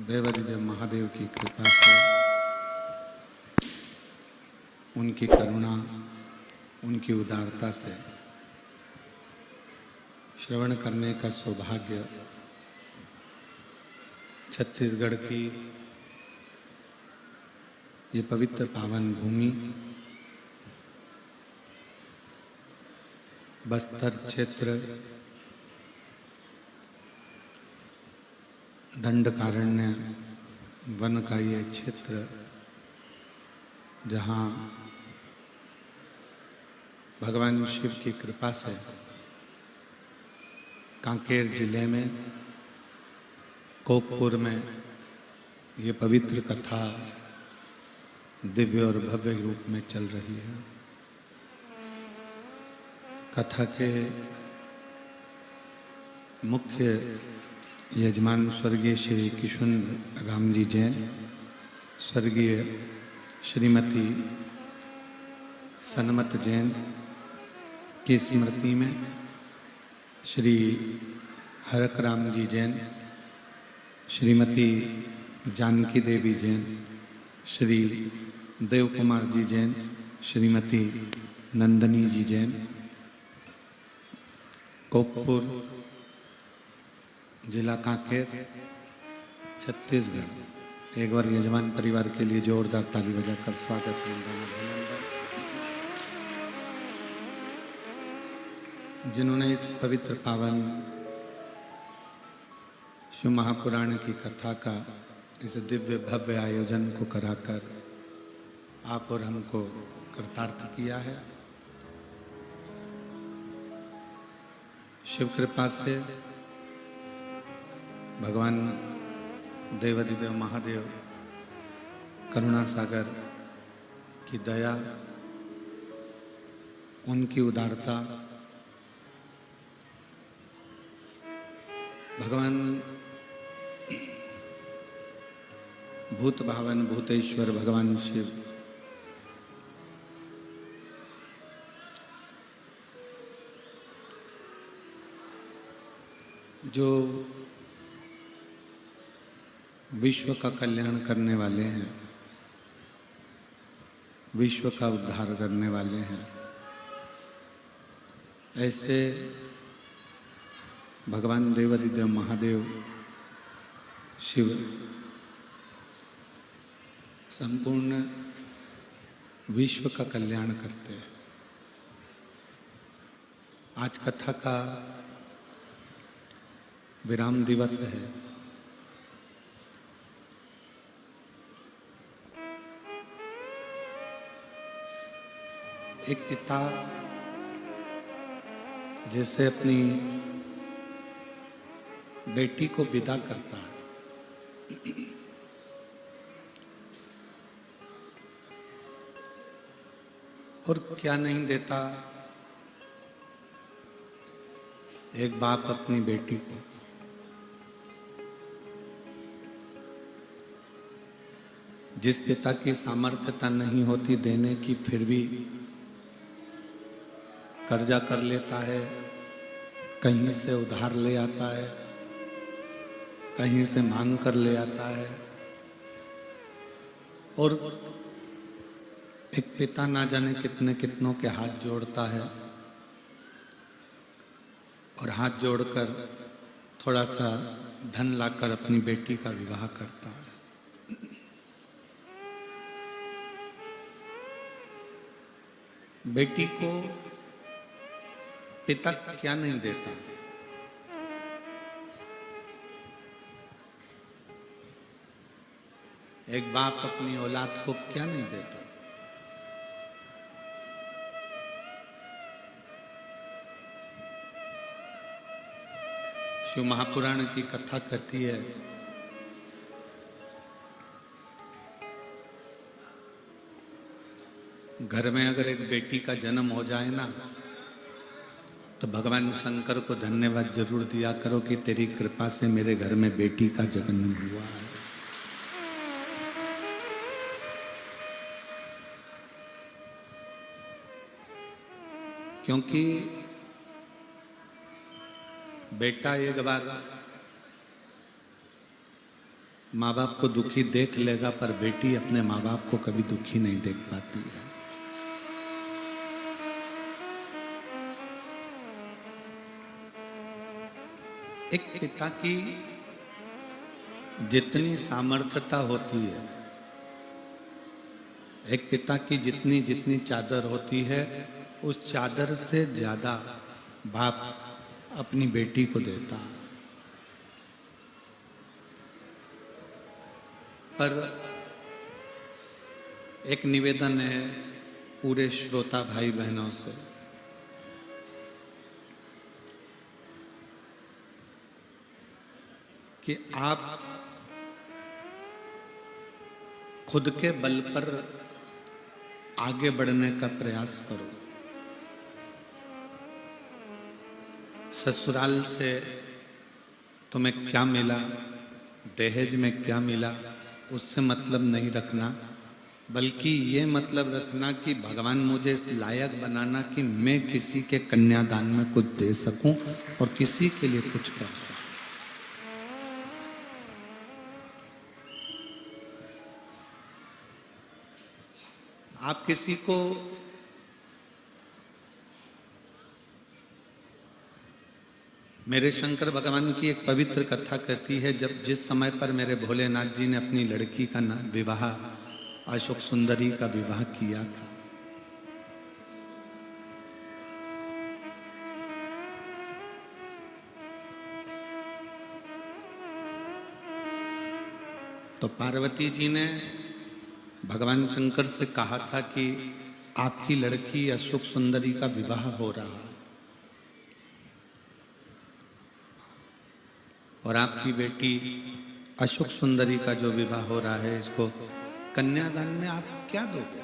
देवादिदेव महादेव की कृपा से, उनकी करुणा, उनकी उदारता से श्रवण करने का सौभाग्य छत्तीसगढ़ की ये पवित्र पावन भूमि बस्तर क्षेत्र दंडकारण्य वन का ये क्षेत्र, जहाँ भगवान शिव की कृपा से कांकेर जिले में कोकपुर में ये पवित्र कथा दिव्य और भव्य रूप में चल रही है। कथा के मुख्य यजमान स्वर्गीय श्री किशुन राम जी जैन, स्वर्गीय श्रीमती सनमत जैन की स्मृति में श्री हरक राम जी जैन, श्रीमती जानकी देवी जैन, श्री देव कुमार जी जैन, श्रीमती नंदनी जी जैन, कोकपुर, जिला कांकेर, छत्तीसगढ़। एक बार यजमान परिवार के लिए जोरदार ताली बजाकर स्वागत है। जिन्होंने इस पवित्र पावन शिव महापुराण की कथा का इस दिव्य भव्य आयोजन को कराकर आप और हमको कृतार्थ किया है। शिव कृपा से भगवान देवादिदेव महादेव करुणा सागर की दया, उनकी उदारता, भगवान भूत भावन भूतेश्वर भगवान शिव जो विश्व का कल्याण करने वाले हैं, विश्व का उद्धार करने वाले हैं, ऐसे भगवान देवादिदेव महादेव शिव संपूर्ण विश्व का कल्याण करते हैं। आज कथा का विराम दिवस है। एक पिता जैसे अपनी बेटी को विदा करता है, और क्या नहीं देता एक बाप अपनी बेटी को। जिस पिता की सामर्थ्यता नहीं होती देने की, फिर भी कर्जा कर लेता है, कहीं से उधार ले आता है, कहीं से मांग कर ले आता है, और एक पिता ना जाने कितने कितनों के हाथ जोड़ता है, और हाथ जोड़कर थोड़ा सा धन लाकर अपनी बेटी का विवाह करता है। बेटी को पिता क्या नहीं देता? एक बाप अपनी औलाद को क्या नहीं देता? शिव महापुराण की कथा कहती है, घर में अगर एक बेटी का जन्म हो जाए ना, तो भगवान शंकर को धन्यवाद जरूर दिया करो कि तेरी कृपा से मेरे घर में बेटी का जन्म हुआ है। क्योंकि बेटा एक बार माँ बाप को दुखी देख लेगा, पर बेटी अपने माँ बाप को कभी दुखी नहीं देख पाती है। एक पिता की जितनी सामर्थ्यता होती है, एक पिता की जितनी जितनी चादर होती है, उस चादर से ज्यादा बाप अपनी बेटी को देता। पर एक निवेदन है पूरे श्रोता भाई बहनों से, कि आप खुद के बल पर आगे बढ़ने का प्रयास करो। ससुराल से तुम्हें क्या मिला, दहेज में क्या मिला, उससे मतलब नहीं रखना, बल्कि ये मतलब रखना कि भगवान मुझे इस लायक बनाना कि मैं किसी के कन्यादान में कुछ दे सकूं और किसी के लिए कुछ कर सकूं। आप किसी को मेरे शंकर भगवान की एक पवित्र कथा कहती है, जब जिस समय पर मेरे भोलेनाथ जी ने अपनी लड़की का विवाह अशोक सुंदरी का विवाह किया था, तो पार्वती जी ने भगवान शंकर से कहा था कि आपकी लड़की अशोक सुंदरी का विवाह हो रहा है और आपकी बेटी अशोक सुंदरी का जो विवाह हो रहा है, इसको कन्यादान में आप क्या दोगे?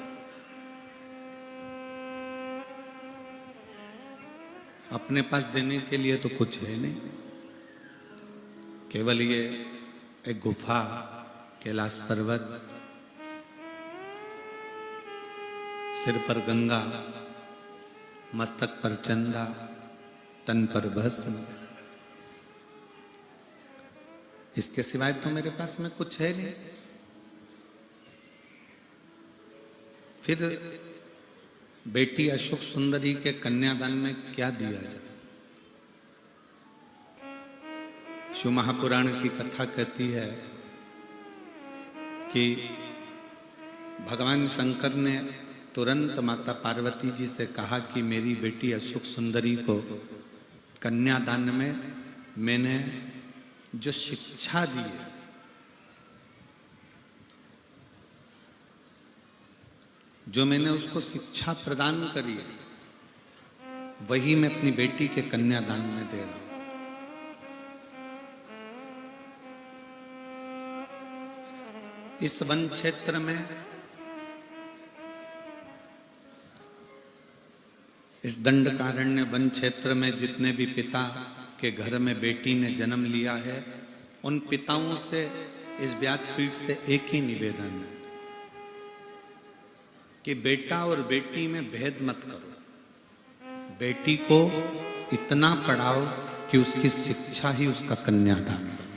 अपने पास देने के लिए तो कुछ है नहीं, केवल ये एक गुफा, कैलाश पर्वत, सिर पर गंगा, मस्तक पर चंदा, तन पर भस्म, इसके सिवाय तो मेरे पास में कुछ है नहीं। फिर बेटी अशोक सुंदरी के कन्यादान में क्या दिया जाए? शिव महापुराण की कथा कहती है कि भगवान शंकर ने तुरंत माता पार्वती जी से कहा कि मेरी बेटी अशोक सुंदरी को कन्यादान में मैंने जो शिक्षा दी है, जो मैंने उसको शिक्षा प्रदान करी है, वही मैं अपनी बेटी के कन्यादान में दे रहा हूं। इस वन क्षेत्र में, इस दंडकारण्य वन क्षेत्र में जितने भी पिता के घर में बेटी ने जन्म लिया है, उन पिताओं से इस व्यासपीठ से एक ही निवेदन है कि बेटा और बेटी में भेद मत करो। बेटी को इतना पढ़ाओ कि उसकी शिक्षा ही उसका कन्यादान बने।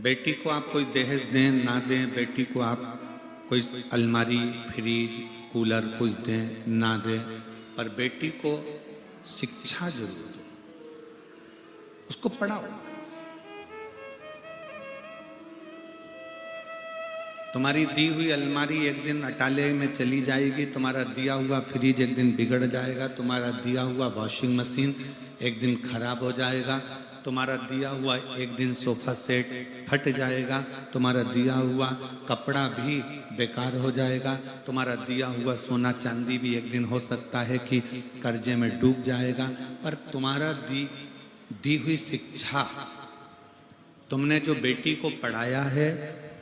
बेटी को आप कोई दहेज दें ना दें, बेटी को आप कोई अलमारी, फ्रिज, कूलर कुछ दें ना दें, पर बेटी को शिक्षा जरूर दो, उसको पढ़ाओ। तुम्हारी दी हुई अलमारी एक दिन अटाले में चली जाएगी, तुम्हारा दिया हुआ फ्रिज एक दिन बिगड़ जाएगा, तुम्हारा दिया हुआ वॉशिंग मशीन एक दिन खराब हो जाएगा, तुम्हारा दिया हुआ एक दिन सोफा सेट फट जाएगा, तुम्हारा दिया हुआ कपड़ा भी बेकार हो जाएगा, तुम्हारा दिया हुआ सोना चांदी भी एक दिन हो सकता है कि कर्जे में डूब जाएगा, पर तुम्हारा दी हुई शिक्षा, तुमने जो बेटी को पढ़ाया है,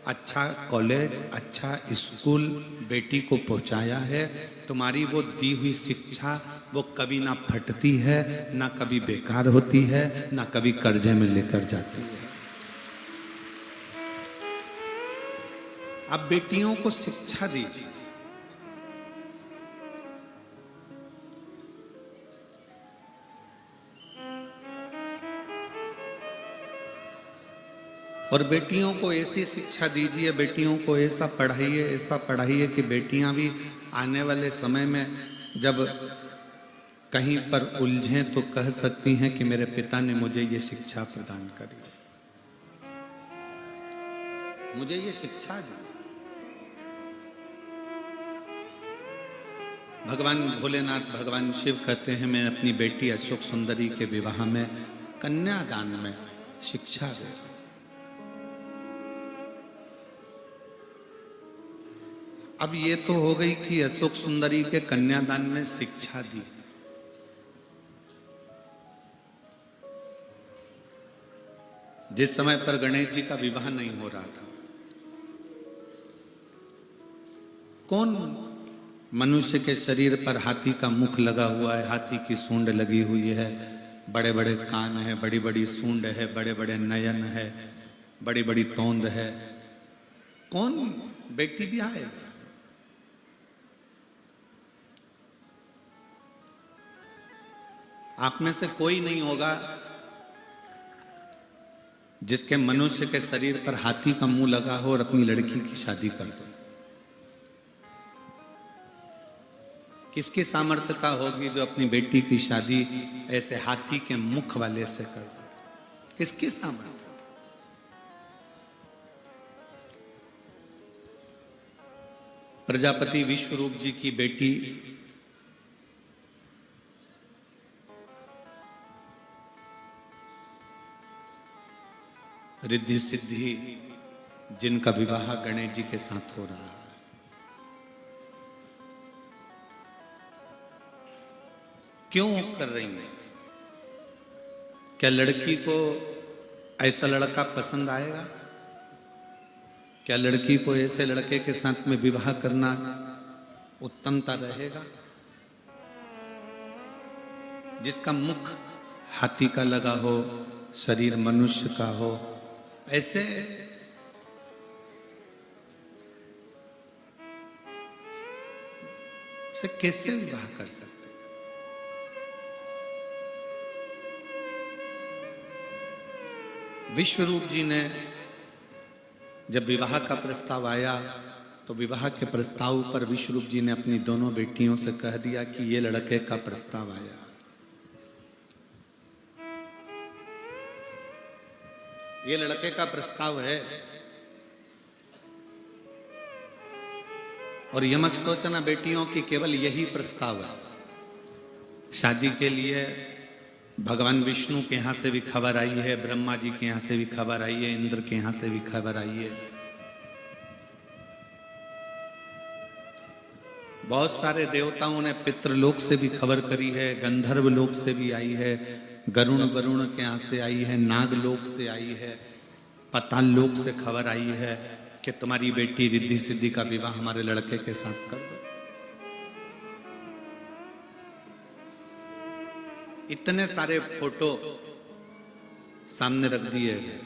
अच्छा कॉलेज, अच्छा स्कूल बेटी को पहुंचाया है, तुम्हारी वो दी हुई शिक्षा वो कभी ना फटती है, ना कभी बेकार होती है, ना कभी कर्जे में लेकर जाती है। आप बेटियों को शिक्षा दीजिए। और बेटियों को ऐसी शिक्षा दीजिए, बेटियों को ऐसा पढ़ाइए कि बेटियां भी आने वाले समय में जब कहीं पर उलझें तो कह सकती हैं कि मेरे पिता ने मुझे ये शिक्षा प्रदान करी, मुझे ये शिक्षा दी। भगवान भोलेनाथ, भगवान शिव कहते हैं मैं अपनी बेटी अशोक सुंदरी के विवाह में कन्यादान में शिक्षा दे। अब ये तो हो गई कि अशोक सुंदरी के कन्यादान में शिक्षा दी, जिस समय पर गणेश जी का विवाह नहीं हो रहा था, कौन मनुष्य के शरीर पर हाथी का मुख लगा हुआ है, हाथी की सूंड लगी हुई है, बड़े बड़े कान है, बड़ी बड़ी सूंड है, बड़े बड़े नयन है, बड़ी बड़ी तोंद है, कौन बेटी भी आए? आप में से कोई नहीं होगा जिसके मनुष्य के शरीर पर हाथी का मुंह लगा हो और अपनी लड़की की शादी कर दो। किसकी सामर्थ्यता होगी जो अपनी बेटी की शादी ऐसे हाथी के मुख वाले से कर दे? किसकी सामर्थ्यता? प्रजापति विश्वरूप जी की बेटी रिद्धि सिद्धि, जिनका विवाह गणेश जी के साथ हो रहा है, क्यों कर रही है? क्या लड़की को ऐसा लड़का पसंद आएगा? क्या लड़की को ऐसे लड़के के साथ में विवाह करना उत्तमता रहेगा जिसका मुख हाथी का लगा हो, शरीर मनुष्य का हो? ऐसे से कैसे विवाह कर सकते? विश्वरूप जी ने जब विवाह का प्रस्ताव आया तो विवाह के प्रस्ताव पर विश्वरूप जी ने अपनी दोनों बेटियों से कह दिया कि ये लड़के का प्रस्ताव आया, ये लड़के का प्रस्ताव है, और ये मत सोचना बेटियों की केवल यही प्रस्ताव है। शादी के लिए भगवान विष्णु के यहां से भी खबर आई है, ब्रह्मा जी के यहां से भी खबर आई है, इंद्र के यहां से भी खबर आई है, बहुत सारे देवताओं ने पितृलोक से भी खबर करी है, गंधर्व लोक से भी आई है, गरुण वरुण के यहां से आई है, नागलोक से आई है, पाताल लोक से खबर आई है कि तुम्हारी बेटी रिद्धि सिद्धि का विवाह हमारे लड़के के साथ कर दो। इतने सारे फोटो सामने रख दिए गए,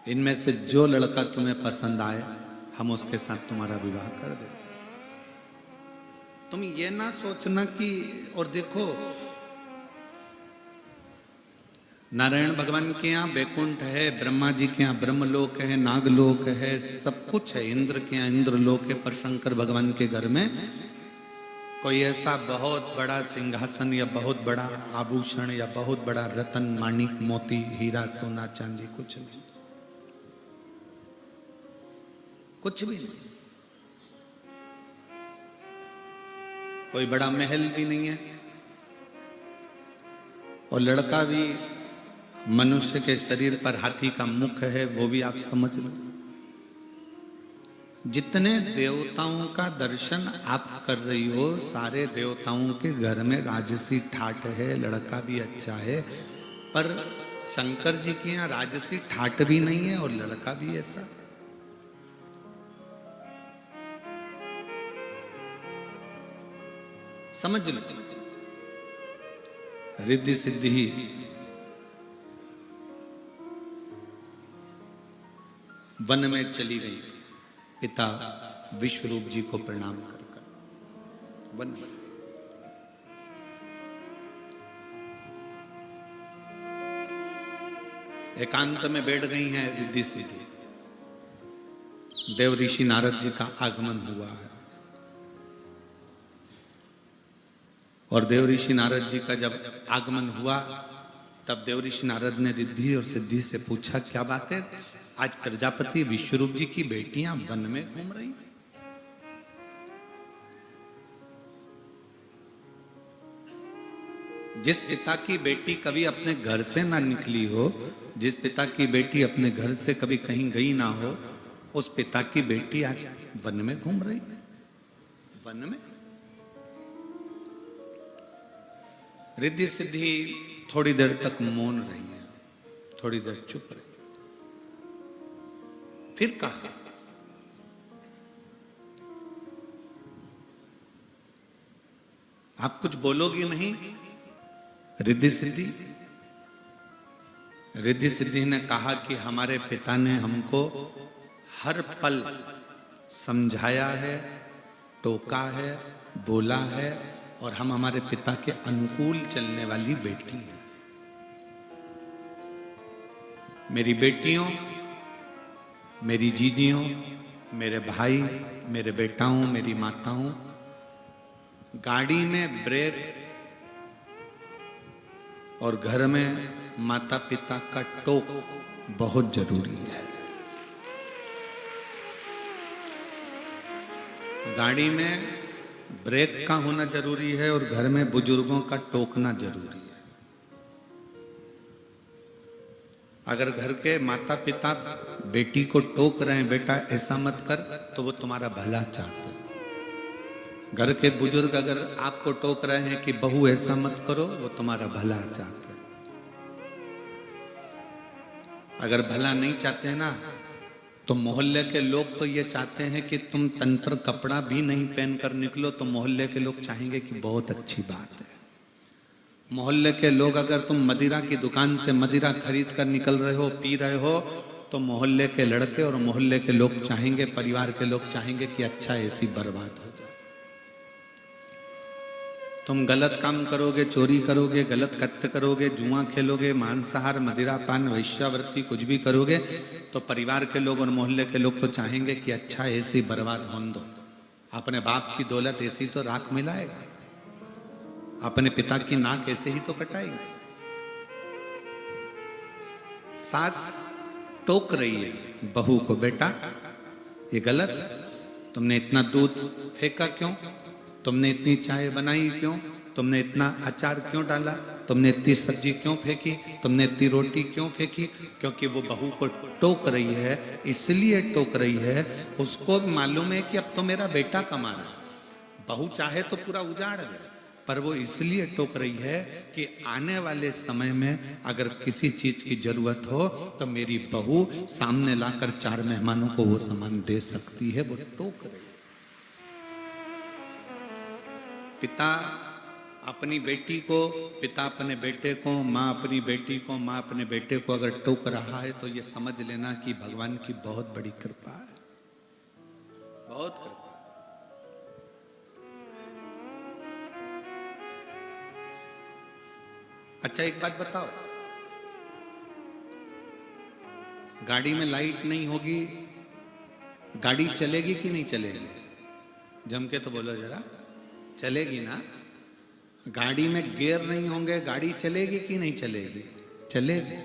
इनमें से जो लड़का तुम्हें पसंद आए हम उसके साथ तुम्हारा विवाह कर देते। तुम ये ना सोचना कि, और देखो नारायण भगवान के यहाँ बैकुंठ है, ब्रह्मा जी के यहाँ ब्रह्मलोक है, नागलोक है, सब कुछ है, इंद्र के यहाँ इंद्रलोक है, पर शंकर भगवान के घर में कोई ऐसा बहुत बड़ा सिंहासन या बहुत बड़ा आभूषण या बहुत बड़ा रतन माणिक मोती हीरा सोना चांदी कुछ नहीं, कुछ भी नहीं। कोई बड़ा महल भी नहीं है, और लड़का भी मनुष्य के शरीर पर हाथी का मुख है, वो भी आप समझ लो। जितने देवताओं का दर्शन आप कर रही हो, सारे देवताओं के घर में राजसी ठाट है, लड़का भी अच्छा है, पर शंकर जी के यहाँ राजसी ठाट भी नहीं है और लड़का भी ऐसा। समझ लो, रिद्धि सिद्धि वन में चली गई, पिता विश्वरूप जी को प्रणाम कर वन में। एकांत में बैठ गई हैं रिद्धि सिद्धि। देव ऋषि नारद जी का आगमन हुआ है और देव ऋषि नारद जी का जब आगमन हुआ तब देव ऋषि नारद ने रिद्धि और सिद्धि से पूछा, क्या बात है, आज प्रजापति विश्वरूप जी की बेटियां वन में घूम रही हैं? जिस पिता की बेटी कभी अपने घर से ना निकली हो, जिस पिता की बेटी अपने घर से कभी कहीं गई ना हो, उस पिता की बेटी आज वन में घूम रही है। वन में रिद्धि सिद्धि थोड़ी देर तक मौन रही है, थोड़ी देर चुप रही, फिर कहा, आप कुछ बोलोगी नहीं? रिद्धि सिद्धि ने कहा कि हमारे पिता ने हमको हर पल समझाया है, टोका है, बोला है और हम हमारे पिता के अनुकूल चलने वाली बेटी हैं। मेरी बेटियों, मेरी जीजियों, मेरे भाई, मेरे बेटाओं, मेरी माताओं, गाड़ी में ब्रेक और घर में माता पिता का टोक बहुत जरूरी है। गाड़ी में ब्रेक का होना जरूरी है और घर में बुजुर्गों का टोकना जरूरी है। अगर घर के माता पिता बेटी को टोक रहे हैं, बेटा ऐसा मत कर, तो वो तुम्हारा भला चाहते हैं। घर के बुजुर्ग अगर आपको टोक रहे हैं कि बहू ऐसा मत करो, वो तुम्हारा भला चाहते हैं। अगर भला नहीं चाहते हैं ना, तो मोहल्ले के लोग तो ये चाहते हैं कि तुम तन पर कपड़ा भी नहीं पहनकर निकलो, तो मोहल्ले के लोग चाहेंगे कि बहुत अच्छी बात है। मोहल्ले के लोग अगर तुम मदिरा की दुकान से मदिरा खरीद कर निकल रहे हो, पी रहे हो, तो मोहल्ले के लड़के और मोहल्ले के लोग चाहेंगे, परिवार के लोग चाहेंगे कि अच्छा ऐसी बर्बाद हो जाए। तुम गलत काम करोगे, चोरी करोगे, गलत कृत्य करोगे, जुआ खेलोगे, मांसाहार, मदिरा पान, वैश्यावृत्ति कुछ भी करोगे, तो परिवार के लोग और मोहल्ले के लोग तो चाहेंगे कि अच्छा ऐसी बर्बाद होने दो। अपने बाप की दौलत ऐसी तो राख मिलाएगा, अपने पिता की नाक ऐसे ही तो कटाएगी। सास टोक रही है बहू को, बेटा ये गलत है, तुमने इतना दूध फेंका क्यों, तुमने इतनी चाय बनाई क्यों, तुमने इतना अचार क्यों डाला, तुमने इतनी सब्जी क्यों फेंकी, तुमने इतनी रोटी क्यों फेंकी? क्योंकि वो बहू को टोक रही है, इसलिए टोक रही है, उसको मालूम है कि अब तो मेरा बेटा कमा रहा है। बहू चाहे तो पूरा उजाड़ दे, पर वो इसलिए टोक रही है कि आने वाले समय में अगर किसी चीज की जरूरत हो तो मेरी बहू सामने लाकर 4 मेहमानों को वो सामान दे सकती है। वो टोक रही है। पिता अपनी बेटी को, पिता अपने बेटे को, माँ अपनी बेटी को, माँ अपने बेटे को अगर टोक रहा है तो ये समझ लेना कि भगवान की बहुत बड़ी कृपा है, बहुत कृपा। अच्छा एक बात बताओ, गाड़ी में लाइट नहीं होगी, गाड़ी चलेगी कि नहीं चलेगी? जम के तो बोलो जरा, चलेगी ना? गाड़ी में गियर नहीं होंगे, गाड़ी चलेगी कि नहीं चलेगी? चलेगी।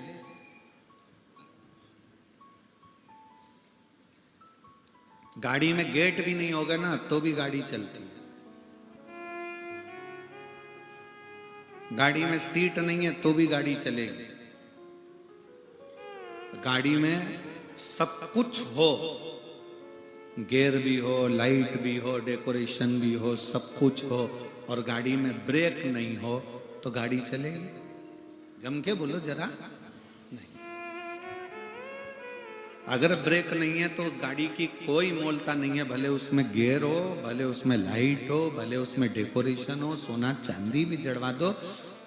गाड़ी में गेट भी नहीं होगा ना तो भी गाड़ी चलती है। गाड़ी में सीट नहीं है तो भी गाड़ी चलेगी। गाड़ी में सब कुछ हो, गियर भी हो, लाइट भी हो, डेकोरेशन भी हो, सब कुछ हो, और गाड़ी में ब्रेक नहीं हो तो गाड़ी चलेगी? जम के बोलो जरा, नहीं। अगर ब्रेक नहीं है तो उस गाड़ी की कोई मोलता नहीं है, भले उसमें गियर हो, भले उसमें लाइट हो, भले उसमें डेकोरेशन हो, सोना चांदी भी जड़वा दो,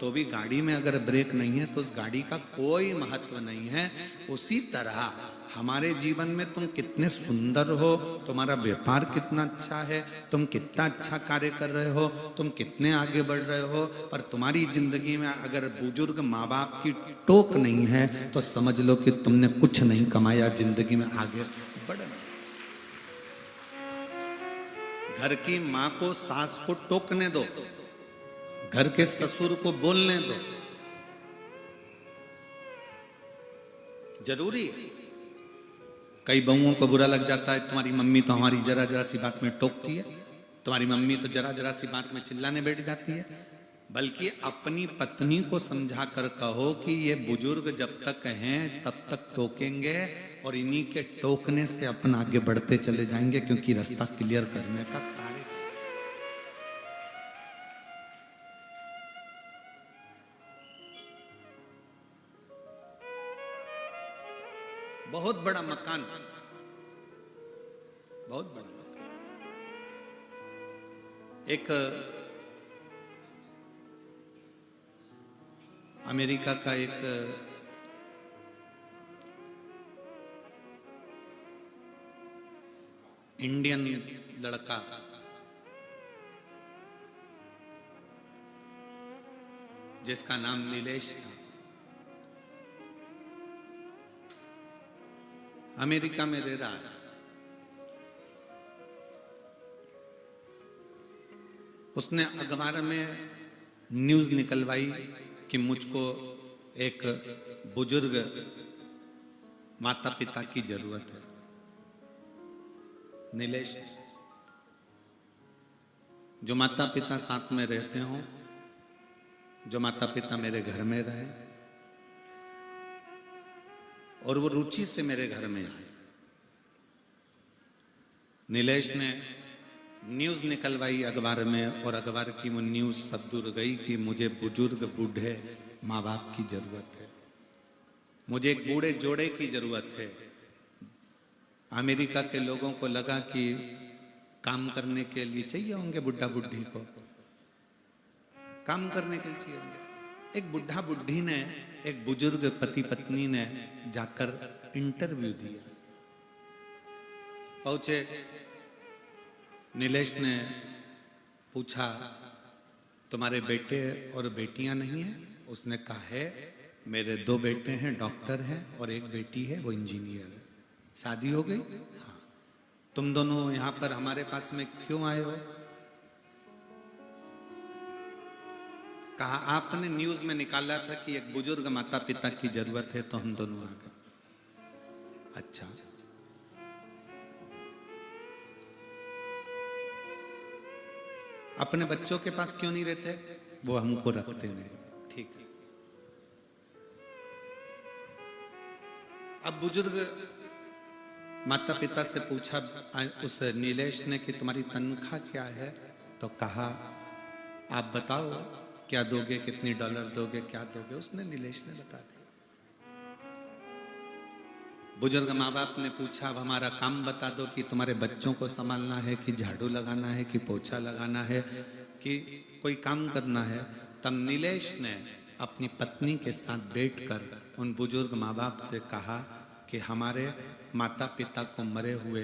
तो भी गाड़ी में अगर ब्रेक नहीं है तो उस गाड़ी का कोई महत्व नहीं है। उसी तरह हमारे जीवन में तुम कितने सुंदर हो, तुम्हारा व्यापार कितना अच्छा है, तुम कितना अच्छा कार्य कर रहे हो, तुम कितने आगे बढ़ रहे हो, पर तुम्हारी जिंदगी में अगर बुजुर्ग माँ बाप की टोक नहीं है तो समझ लो कि तुमने कुछ नहीं कमाया, जिंदगी में आगे बढ़ना। घर की माँ को, सास को टोकने दो, घर के ससुर को बोलने दो, जरूरी है। कई बहुओं को बुरा लग जाता है, तुम्हारी मम्मी तो हमारी जरा जरा सी बात में टोकती है, तुम्हारी मम्मी तो जरा जरा सी बात में चिल्लाने बैठ जाती है। बल्कि अपनी पत्नी को समझा कर कहो कि ये बुजुर्ग जब तक हैं तब तक टोकेंगे और इन्हीं के टोकने से अपन आगे बढ़ते चले जाएंगे, क्योंकि रास्ता क्लियर करने का कार्य। बहुत बड़ा मकान, बहुत बड़ा मकान। एक अमेरिका का एक इंडियन लड़का जिसका नाम नीलेश था, अमेरिका में रह रहा है। उसने अखबार में न्यूज निकलवाई कि मुझको एक बुजुर्ग माता पिता की जरूरत है। नीलेश, जो माता पिता साथ में रहते हों, जो माता पिता मेरे घर में रहे और वो रुचि से मेरे घर में आए। नीलेश ने न्यूज निकलवाई अखबार में और अखबार की वो न्यूज सब दूर गई कि मुझे बुजुर्ग बूढ़े माँ बाप की जरूरत है, मुझे एक बूढ़े जोड़े की जरूरत है। अमेरिका के लोगों को लगा कि काम करने के लिए चाहिए होंगे, बुढ़ा बुढ़ी को काम करने के लिए चाहिए होंगे। एक बुढ़ा बुढ़ी ने, एक बुजुर्ग पति पत्नी ने जाकर इंटरव्यू दिया। पहुंचे, नीलेश ने पूछा तुम्हारे बेटे और बेटियां नहीं है? उसने कहा है मेरे 2 बेटे हैं, डॉक्टर हैं, और एक बेटी है वो इंजीनियर है। शादी हो गई? हाँ। तुम दोनों यहां पर हमारे पास में क्यों आए हो? कहा आपने न्यूज में निकाला था कि एक बुजुर्ग माता पिता की जरूरत है तो हम दोनों आ गए। अच्छा, अपने बच्चों के पास क्यों नहीं रहते? वो हमको रखते नहीं। ठीक है। अब बुजुर्ग माता पिता से पूछा उस नीलेश ने कि तुम्हारी तनख्वाह क्या है? तो कहा आप बताओ क्या दोगे, कितनी डॉलर दोगे, क्या दोगे? उसने, नीलेश ने बता दिया। बुजुर्ग माँ बाप ने पूछा अब हमारा काम बता दो कि तुम्हारे बच्चों को संभालना है कि झाड़ू लगाना है कि पोछा लगाना है कि कोई काम करना है। तब नीलेश ने अपनी पत्नी के साथ बैठकर उन बुजुर्ग माँ बाप से कहा कि हमारे माता पिता को मरे हुए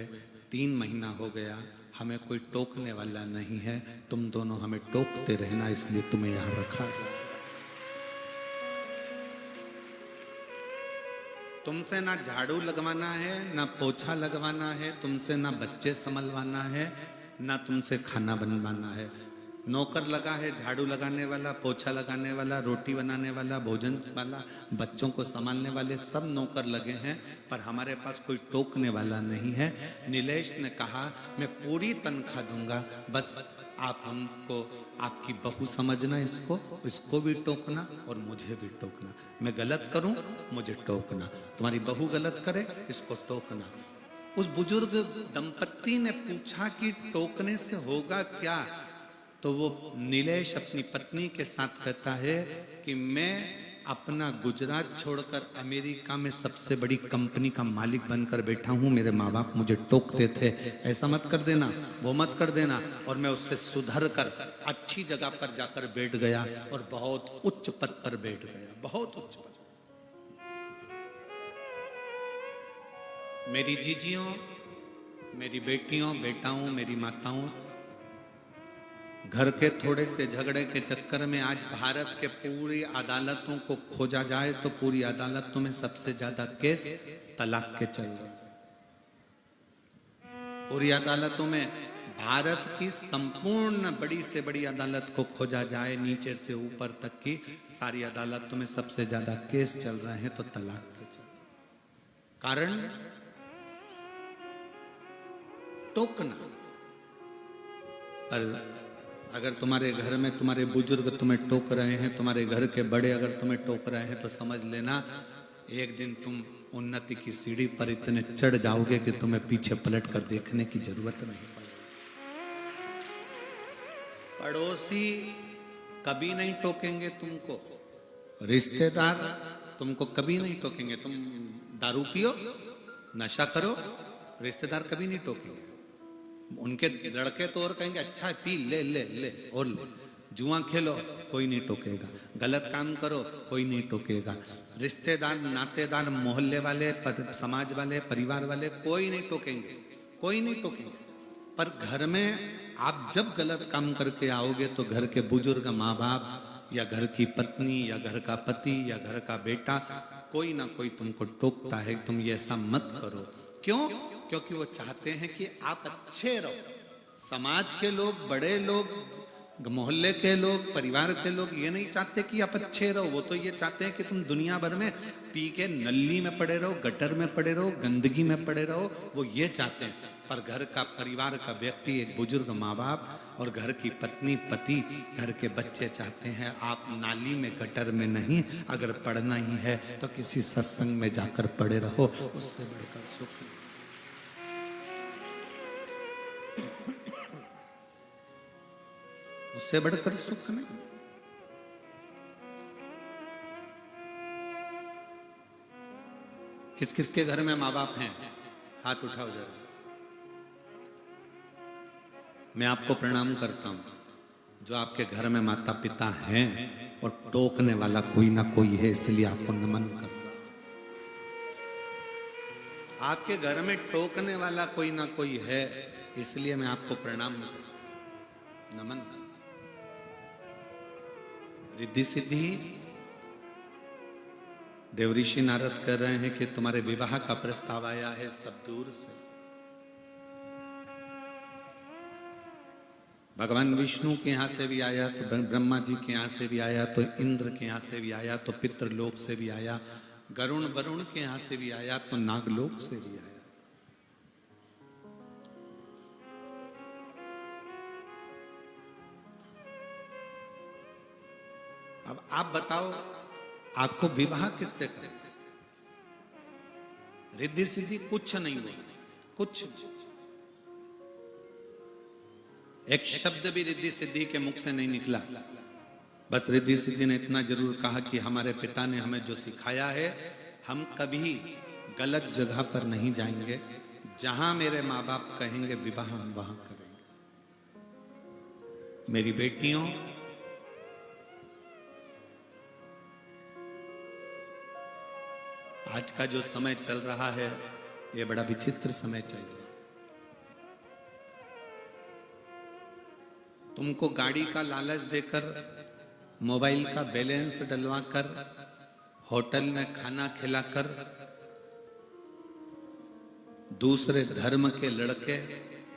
3 महीना हो गया, हमें कोई टोकने वाला नहीं है, तुम दोनों हमें टोकते रहना, इसलिए तुम्हें यहाँ रखा गया। तुमसे ना झाड़ू लगवाना है, ना पोछा लगवाना है, तुमसे ना बच्चे संभलवाना है, ना तुमसे खाना बनवाना है। नौकर लगा है, झाड़ू लगाने वाला, पोछा लगाने वाला, रोटी बनाने वाला, भोजन वाला, बच्चों को संभालने वाले सब नौकर लगे हैं, पर हमारे पास कोई टोकने वाला नहीं है। नीलेश ने कहा मैं पूरी तनख्वाह दूंगा, बस आप हमको आपकी बहू समझना, इसको भी टोकना और मुझे भी टोकना। मैं गलत करूं मुझे टोकना, तुम्हारी बहू गलत करे इसको टोकना। उस बुजुर्ग दंपत्ति ने पूछा कि टोकने से होगा क्या? तो वो नीलेश अपनी पत्नी के साथ कहता है कि मैं अपना गुजरात छोड़कर अमेरिका में सबसे बड़ी कंपनी का मालिक बनकर बैठा हूं, मेरे माँ बाप मुझे टोकते थे, ऐसा मत कर देना, वो मत कर देना, और मैं उससे सुधर कर अच्छी जगह पर जाकर बैठ गया और बहुत उच्च पद पर बैठ गया, बहुत उच्च पद। मेरी जीजियों, मेरी बेटियों, बेटाओं, मेरी माताओं, घर के थोड़े से झगड़े के चक्कर में आज भारत के पूरी अदालतों को खोजा जाए तो पूरी अदालतों में सबसे ज्यादा केस तलाक के चल रहे। पूरी अदालतों में भारत की संपूर्ण बड़ी से बड़ी अदालत को खोजा जाए, नीचे से ऊपर तक की सारी अदालतों में सबसे ज्यादा केस चल रहे हैं तो तलाक के चल रहे। कारण टोकना। पर अगर तुम्हारे घर में तुम्हारे बुजुर्ग तुम्हें टोक रहे हैं, तुम्हारे घर के बड़े अगर तुम्हें टोक रहे हैं, तो समझ लेना एक दिन तुम उन्नति की सीढ़ी पर इतने चढ़ जाओगे कि तुम्हें पीछे पलट कर देखने की जरूरत नहीं पड़ेगी। पड़ोसी कभी नहीं टोकेंगे तुमको, रिश्तेदार तुमको कभी नहीं टोकेंगे। तुम दारू पियो, नशा करो, रिश्तेदार कभी नहीं टोकेंगे। उनके लड़के तो और कहेंगे अच्छा पी ले ले ले और ले। जुआ खेलो, कोई नहीं टोकेगा। गलत काम करो, कोई नहीं टोकेगा। रिश्तेदार, नातेदार, मोहल्ले वाले, समाज वाले, परिवार वाले कोई नहीं टोकेंगे, कोई नहीं टोकेंगे। पर घर में आप जब गलत काम करके आओगे तो घर के बुजुर्ग, माँ बाप या घर की पत्नी या घर का पति या घर का बेटा, कोई ना कोई तुमको टोकता है तुम ये ऐसा मत करो। क्यों? क्योंकि वो चाहते हैं कि आप अच्छे रहो। समाज के लोग, बड़े लोग, मोहल्ले के लोग, परिवार के लोग ये नहीं चाहते कि आप अच्छे रहो। वो तो ये चाहते हैं कि तुम दुनिया भर में पी के नल्ली में पड़े रहो, गटर में पड़े रहो, गंदगी में पड़े रहो। वो ये चाहते हैं। पर घर का, परिवार का व्यक्ति, एक बुजुर्ग, माँ बाप और घर की पत्नी, पति, घर के बच्चे चाहते हैं आप नाली में, गटर में नहीं। अगर पढ़ना ही है तो किसी सत्संग में जाकर पड़े रहो, उससे बढ़कर सुख नहीं। उससे बढ़कर सुख नहीं। किस किस के घर में माँ बाप हैं? हाथ उठाओ जरा। मैं आपको प्रणाम करता हूं। जो आपके घर में माता पिता हैं और टोकने वाला कोई ना कोई है, इसलिए आपको नमन कर रहा हूं। आपके घर में टोकने वाला कोई ना कोई है, इसलिए मैं आपको प्रणाम करता हूं, नमन करता हूं। रिद्धि सिद्धि, देवऋषि नारद कह रहे हैं कि तुम्हारे विवाह का प्रस्ताव आया है सब दूर से। भगवान विष्णु के यहां से भी आया, तो ब्रह्मा जी के यहां से भी आया, तो इंद्र के यहां से भी आया, तो पितृलोक से भी आया, गरुण वरुण के यहां से भी आया, तो नागलोक से भी आया। अब आप बताओ, आपको विवाह किससे करें? रिद्धि सिद्धि कुछ नहीं बोले, कुछ। एक शब्द भी रिद्धि सिद्धि के मुख से नहीं निकला। बस रिद्धि सिद्धि ने इतना जरूर कहा कि हमारे पिता ने हमें जो सिखाया है, हम कभी गलत जगह पर नहीं जाएंगे। जहां मेरे माँ बाप कहेंगे विवाह, हम वहां करेंगे। मेरी बेटियों, आज का जो समय चल रहा है, ये बड़ा विचित्र समय चल रहा है। तुमको गाड़ी का लालच देकर, मोबाइल का बैलेंस डलवाकर, होटल में खाना खिलाकर, दूसरे धर्म के लड़के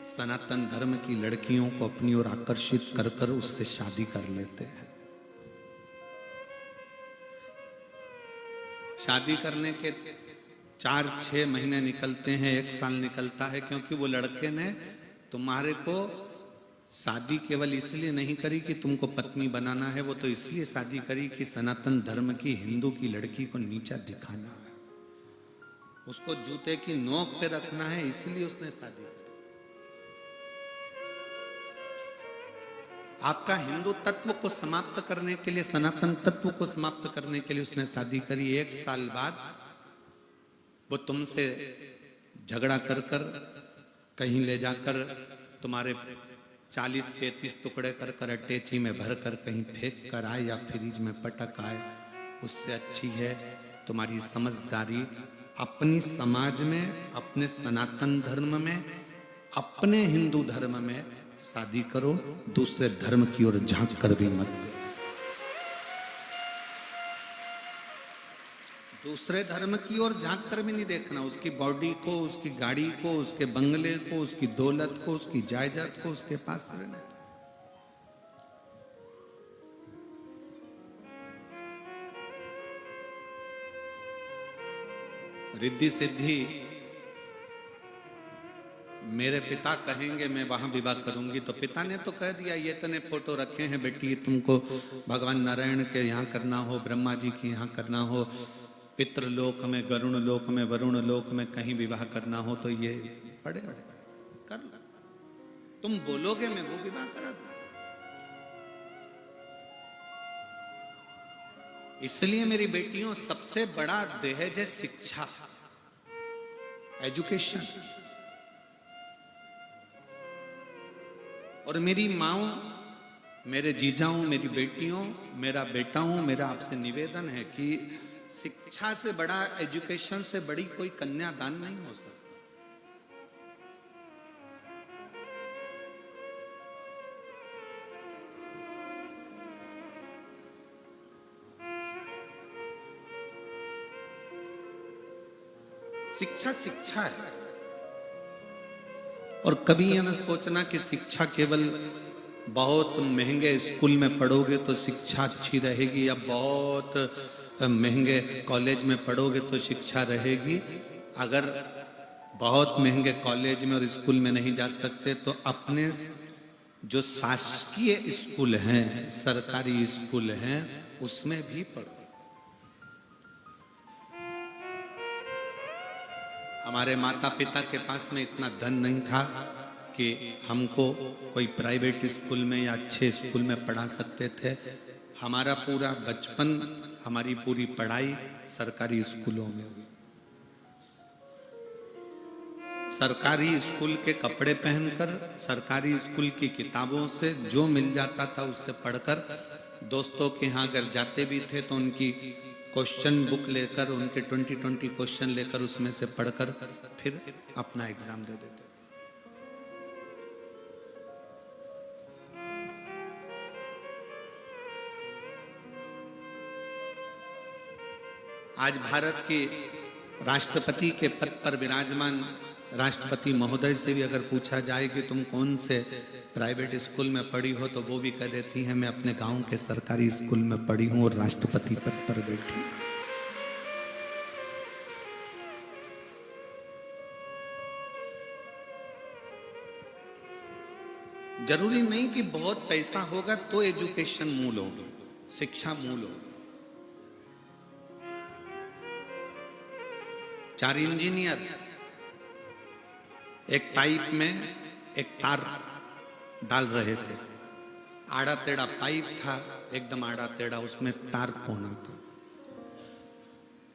सनातन धर्म की लड़कियों को अपनी ओर आकर्षित कर कर उससे शादी कर लेते हैं। शादी करने के 4-6 महीने निकलते हैं, 1 साल निकलता है, क्योंकि वो लड़के ने तुम्हारे को शादी केवल इसलिए नहीं करी कि तुमको पत्नी बनाना है, वो तो इसलिए शादी करी कि सनातन धर्म की, हिंदू की लड़की को नीचा दिखाना है, उसको जूते की नोक पे रखना है, इसलिए उसने शादी करी। आपका हिंदू तत्व को समाप्त करने के लिए, सनातन तत्व को समाप्त करने के लिए उसने शादी करी। 1 साल बाद वो तुमसे झगड़ा कर कर कहीं ले जाकर तुम्हारे 40-35 टुकड़े कर कर अटैची में भर कर कहीं फेंक कर आए या फ्रिज में पटक आए। उससे अच्छी है तुम्हारी समझदारी अपनी समाज में, अपने सनातन धर्म में, अपने हिंदू धर्म में शादी करो, दूसरे धर्म की ओर झांक कर भी मत दो। दूसरे धर्म की ओर झांक कर भी नहीं देखना, उसकी बॉडी को, उसकी गाड़ी को, उसके बंगले को, उसकी दौलत को, उसकी जायदाद को उसके पास रहना। रिद्धि सिद्धि मेरे पिता कहेंगे मैं वहां विवाह करूंगी, तो पिता ने तो कह दिया ये इतने फोटो रखे हैं बेटी, तुमको भगवान नारायण के यहाँ करना हो, ब्रह्मा जी के यहाँ करना हो, पितृलोक में, गरुण लोक में, वरुण लोक में कहीं विवाह करना हो तो ये पड़े कर लो। तुम बोलोगे मैं वो विवाह करा दूं। इसलिए मेरी बेटियों, सबसे बड़ा दहेज है शिक्षा, एजुकेशन। और मेरी माओ, मेरे जीजाओं, मेरी बेटियों, मेरा बेटा हूं, मेरा आपसे निवेदन है कि शिक्षा से बड़ा, एजुकेशन से बड़ी कोई कन्यादान नहीं हो सकता। शिक्षा शिक्षा है। और कभी यह न सोचना कि शिक्षा केवल बहुत महंगे स्कूल में पढ़ोगे तो शिक्षा अच्छी रहेगी, या बहुत महंगे कॉलेज में पढ़ोगे तो शिक्षा रहेगी। अगर बहुत महंगे कॉलेज में और स्कूल में नहीं जा सकते तो अपने जो शासकीय स्कूल हैं, सरकारी स्कूल हैं, उसमें भी पढ़ो। हमारे माता पिता के पास में इतना धन नहीं था कि हमको कोई प्राइवेट स्कूल में या अच्छे स्कूल में पढ़ा सकते थे। हमारा पूरा बचपन, हमारी पूरी पढ़ाई सरकारी स्कूलों में हुई। सरकारी स्कूल के कपड़े पहनकर, सरकारी स्कूल की किताबों से जो मिल जाता था उससे पढ़कर, दोस्तों के यहाँ अगर जाते भी थे तो उनकी क्वेश्चन बुक लेकर, उनके 20 क्वेश्चन लेकर उसमें से पढ़कर फिर अपना एग्जाम दे देते। आज भारत के राष्ट्रपति के पद पर विराजमान राष्ट्रपति महोदय से भी अगर पूछा जाए कि तुम कौन से प्राइवेट स्कूल में पढ़ी हो, तो वो भी कह देती हैं मैं अपने गांव के सरकारी स्कूल में पढ़ी हूं और राष्ट्रपति पद पर बैठी हूं। जरूरी नहीं कि बहुत पैसा होगा तो एजुकेशन मूल होगी, शिक्षा मूल होगी। 4 इंजीनियर एक पाइप में एक तार डाल रहे थे। आड़ा टेढ़ा पाइप था, एकदम आड़ा टेढ़ा, उसमें तार कोना था।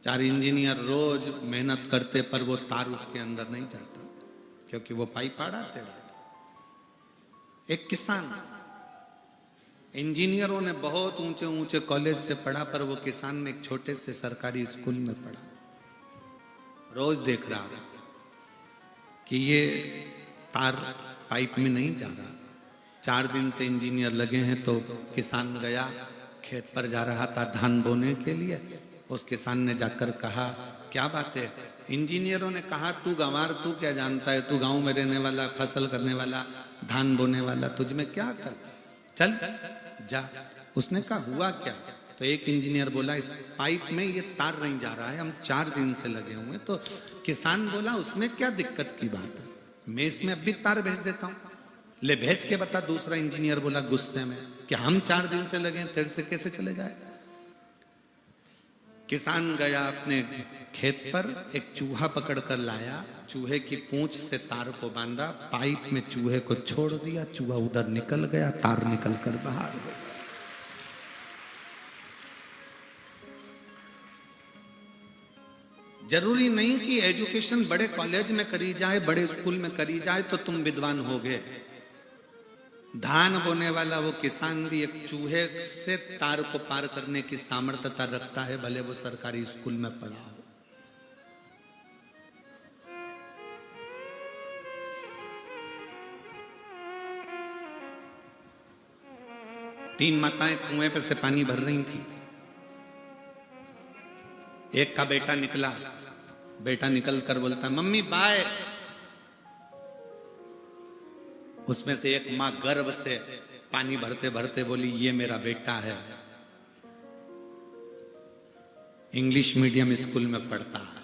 4 इंजीनियर रोज मेहनत करते पर वो तार उसके अंदर नहीं जाता, क्योंकि वो पाइप आड़ा टेढ़ा था। एक किसान, इंजीनियरों ने बहुत ऊंचे ऊंचे कॉलेज से पढ़ा, पर वो किसान ने एक छोटे से सरकारी स्कूल में पढ़ा। रोज देख रहा था कि ये तार पाइप में नहीं जा रहा। 4 दिन से इंजीनियर लगे हैं, तो किसान गया, खेत पर जा रहा था धान बोने के लिए। उस किसान ने जाकर कहा क्या बात है? इंजीनियरों ने कहा तू गंवार, तू क्या जानता है, तू गांव में रहने वाला, फसल करने वाला, धान बोने वाला, तुझ में क्या कर, चल जा। उसने कहा हुआ क्या? तो एक इंजीनियर बोला इस पाइप में ये तार नहीं जा रहा है, हम 4 दिन से लगे हुए हैं। तो किसान बोला उसमें क्या दिक्कत की बात है, मैं इसमें अब भी तार भेज देता हूँ, ले भेज के बता। दूसरा इंजीनियर बोला गुस्से में कि हम 4 दिन से लगे हैं, तेरे से कैसे चले जाए। किसान गया अपने खेत पर, एक चूहा पकड़ कर लाया, चूहे की पूंछ से तार को बांधा, पाइप में चूहे को छोड़ दिया, चूहा उधर निकल गया, तार निकल कर बाहर हो गया। जरूरी नहीं कि एजुकेशन बड़े कॉलेज में करी जाए, बड़े स्कूल में करी जाए तो तुम विद्वान होगे। धान बोने वाला वो किसान भी एक चूहे से तार को पार करने की सामर्थ्यता रखता है, भले वो सरकारी स्कूल में पढ़ा हो। 3 माताएं कुएं पे से पानी भर रही थी। एक का बेटा निकला, बेटा निकल कर बोलता मम्मी बाय। उसमें से एक मां गर्व से पानी भरते भरते बोली ये मेरा बेटा है, इंग्लिश मीडियम स्कूल में पढ़ता है।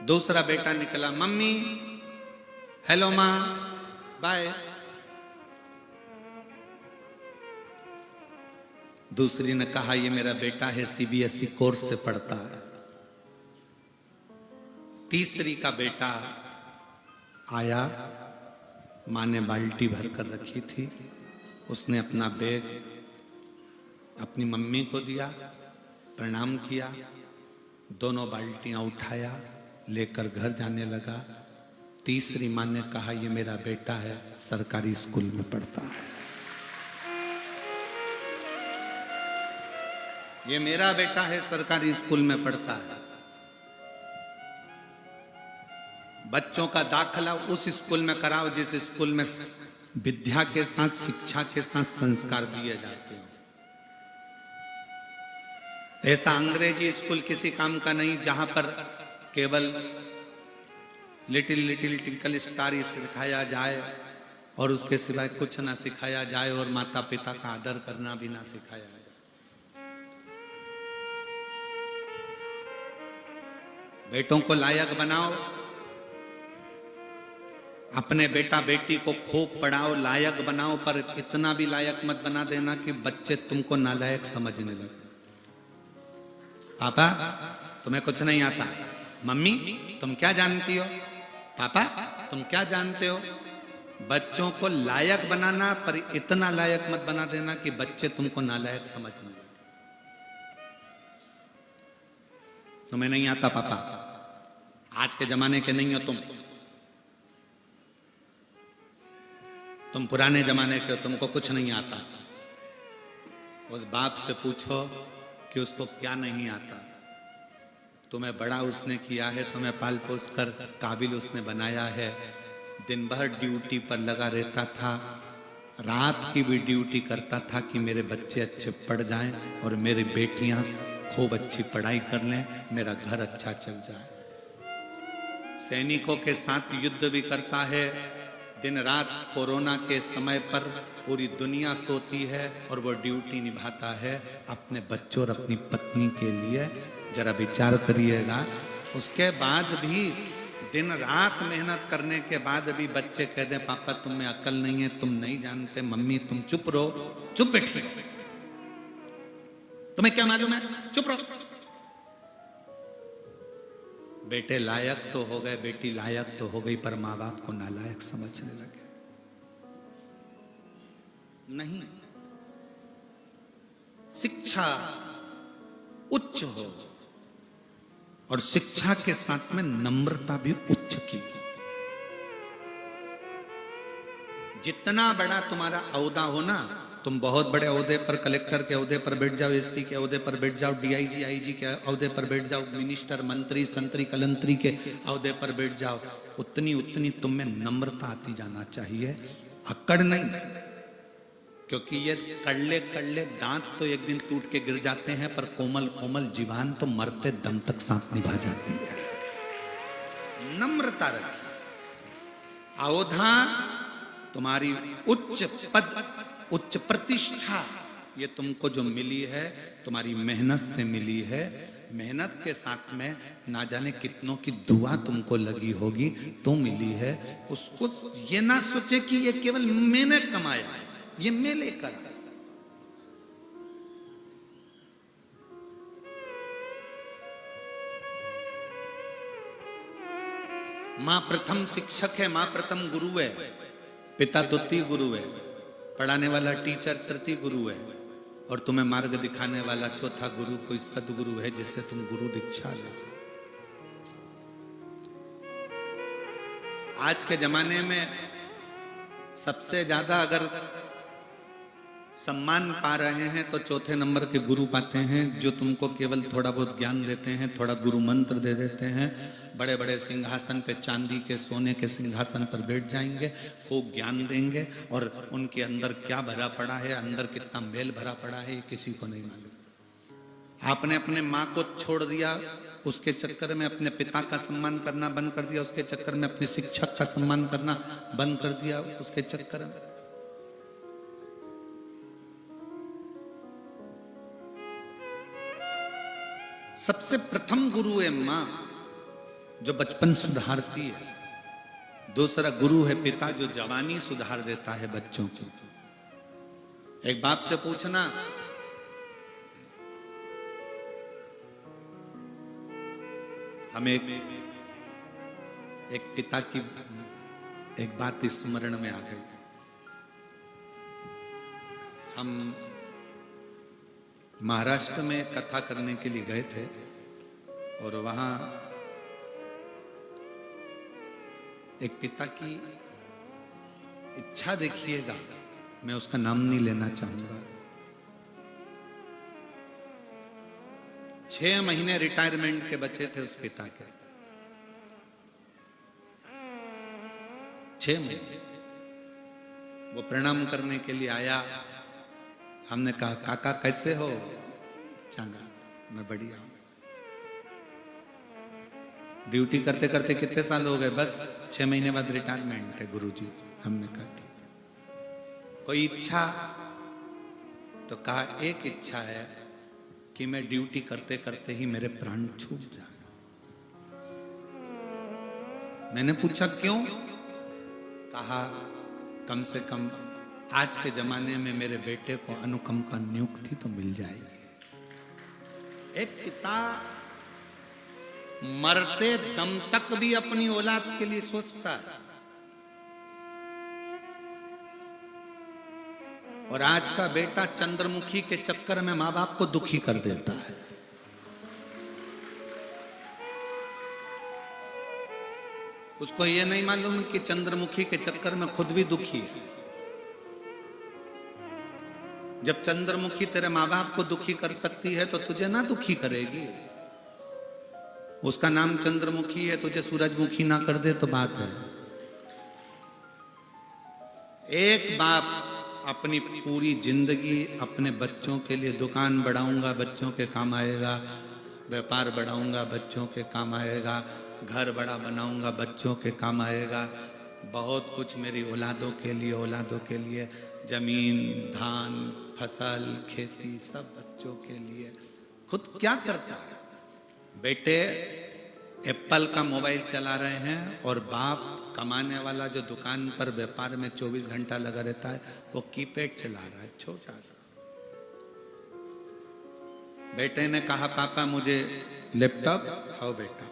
दूसरा बेटा निकला, मम्मी हेलो मां बाय। दूसरी ने कहा ये मेरा बेटा है, सीबीएसई कोर्स से पढ़ता है। तीसरी का बेटा आया, मां ने बाल्टी भर कर रखी थी, उसने अपना बैग अपनी मम्मी को दिया, प्रणाम किया, दोनों बाल्टियां उठाया, लेकर घर जाने लगा। तीसरी मां ने कहा ये मेरा बेटा है, सरकारी स्कूल में पढ़ता है, ये मेरा बेटा है, सरकारी स्कूल में पढ़ता है। बच्चों का दाखिला उस स्कूल में कराओ जिस स्कूल में विद्या के साथ शिक्षा के साथ संस्कार दिए जाते हैं। ऐसा अंग्रेजी स्कूल किसी काम का नहीं जहां पर केवल लिटिल लिटिल टिंकल स्टार ही सिखाया जाए और उसके सिवाय कुछ ना सिखाया जाए और माता पिता का आदर करना भी ना सिखाया जाए। बेटों को लायक बनाओ, अपने बेटा बेटी को खूब पढ़ाओ, लायक बनाओ, पर इतना भी लायक मत बना देना कि बच्चे तुमको नालायक समझने लगे। पापा तुम्हें कुछ नहीं आता, मम्मी तुम क्या जानती हो, पापा तुम क्या जानते हो। बच्चों को लायक बनाना, पर इतना लायक मत बना देना कि बच्चे तुमको नालायक समझने लगे। तुम्हें नहीं आता पापा, आज के जमाने के नहीं हो तुम पुराने जमाने के हो, तुमको कुछ नहीं आता। उस बाप से पूछो कि उसको क्या नहीं आता। तुम्हें बड़ा उसने किया है, तुम्हें पाल पोस कर काबिल उसने बनाया है। दिन भर ड्यूटी पर लगा रहता था, रात की भी ड्यूटी करता था कि मेरे बच्चे अच्छे पढ़ जाएं और मेरी बेटियां खूब अच्छी पढ़ाई कर लें, मेरा घर अच्छा चल जाए। सैनिकों के साथ युद्ध भी करता है, दिन रात कोरोना के समय पर पूरी दुनिया सोती है और वो ड्यूटी निभाता है अपने बच्चों और अपनी पत्नी के लिए। जरा विचार करिएगा, उसके बाद भी दिन रात मेहनत करने के बाद भी बच्चे कह दें पापा तुम्हें अकल नहीं है, तुम नहीं जानते, मम्मी तुम चुप रहो, चुप बैठिए, तुम्हें क्या मालूम है, चुप रहो। बेटे लायक तो हो गए, बेटी लायक तो हो गई, पर मां बाप को नालायक समझने लगे। नहीं, शिक्षा उच्च हो और शिक्षा के साथ में नम्रता भी उच्च की। जितना बड़ा तुम्हारा औहदा हो ना, तुम बहुत बड़े ओहदे पर, कलेक्टर के ओहदे पर बैठ जाओ, एसपी के ओहदे पर बैठ जाओ, डीआईजी आईजी के ओहदे पर बैठ जाओ, मिनिस्टर मंत्री संतरी कलंतरी के ओहदे पर बैठ जाओ, उतनी उतनी तुम में नम्रता आती जाना चाहिए, अकड़ नहीं। क्योंकि ये कड़ले कड़ले दांत तो एक दिन टूट के गिर जाते हैं, पर कोमल कोमल जीवान तो मरते दम तक साथ निभा जाती है। नम्रता रखिए। औधा तुम्हारी उच्च पद, उच्च प्रतिष्ठा, ये तुमको जो मिली है तुम्हारी मेहनत से मिली है। मेहनत के साथ में ना जाने कितनों की दुआ तुमको लगी होगी तो मिली है। उसको ये ना सोचे कि ये केवल मैंने कमाया, ये मैं लेकर। मां प्रथम शिक्षक है, मां प्रथम गुरु है, पिता द्वितीय गुरु है, पढ़ाने वाला टीचर तृतीय गुरु है, और तुम्हें मार्ग दिखाने वाला चौथा गुरु कोई सदगुरु है जिससे तुम गुरु दीक्षा लेते। आज के जमाने में सबसे ज्यादा अगर सम्मान पा रहे हैं तो चौथे नंबर के गुरु पाते हैं, जो तुमको केवल थोड़ा बहुत ज्ञान देते हैं, थोड़ा गुरु मंत्र दे देते हैं, बड़े बड़े सिंहासन पे, चांदी के सोने के सिंहासन पर बैठ जाएंगे, खूब ज्ञान देंगे, और उनके अंदर क्या भरा पड़ा है, अंदर कितना मेल भरा पड़ा है, ये किसी को नहीं मालूम। आपने अपने माँ को छोड़ दिया, उसके चक्कर में अपने पिता का सम्मान करना बंद कर दिया, उसके चक्कर में अपने शिक्षक का सम्मान करना बंद कर दिया, उसके चक्कर में। सबसे प्रथम गुरु है माँ, जो बचपन सुधारती है। दूसरा गुरु है पिता, जो जवानी सुधार देता है बच्चों की। एक बाप से पूछना, हमें एक पिता की एक बात स्मरण में आ गई। हम महाराष्ट्र में कथा करने के लिए गए थे, और वहां एक पिता की इच्छा देखिएगा, मैं उसका नाम नहीं लेना चाहूंगा। 6 महीने रिटायरमेंट के बचे थे उस पिता के, 6 महीने। वो प्रणाम करने के लिए आया। हमने कहा, काका कैसे हो? चंगा, मैं बढ़िया हूं। ड्यूटी करते करते कितने साल हो गए? बस 6 महीने बाद रिटायरमेंट है गुरुजी। हमने कहा ठीक। कोई इच्छा? तो कहा एक इच्छा है कि मैं ड्यूटी करते करते ही मेरे प्राण छूट जाए। मैंने पूछा क्यों? कहा कम से कम आज के जमाने में मेरे बेटे को अनुकंपा नियुक्ति तो मिल जाएगी। एक पिता मरते दम तक भी अपनी औलाद के लिए सोचता है। और आज का बेटा चंद्रमुखी के चक्कर में माँ बाप को दुखी कर देता है। उसको यह नहीं मालूम कि चंद्रमुखी के चक्कर में खुद भी दुखी है। जब चंद्रमुखी तेरे माँ बाप को दुखी कर सकती है तो तुझे ना दुखी करेगी। उसका नाम चंद्रमुखी है, तुझे सूरजमुखी ना कर दे तो बात है। एक बाप अपनी पूरी जिंदगी अपने बच्चों के लिए, दुकान बढ़ाऊंगा बच्चों के काम आएगा, व्यापार बढ़ाऊंगा बच्चों के काम आएगा, घर बड़ा बनाऊंगा बच्चों के काम आएगा, बहुत कुछ मेरी औलादों के लिए, औलादों के लिए, जमीन, धान, फसल, खेती, सब बच्चों के लिए। खुद क्या करता है? बेटे एप्पल का मोबाइल चला रहे हैं, और बाप कमाने वाला जो दुकान पर व्यापार में 24 घंटा लगा रहता है, वो कीपैड चला रहा है छोटा सा। बेटे ने कहा पापा मुझे लैपटॉप। आओ बेटा।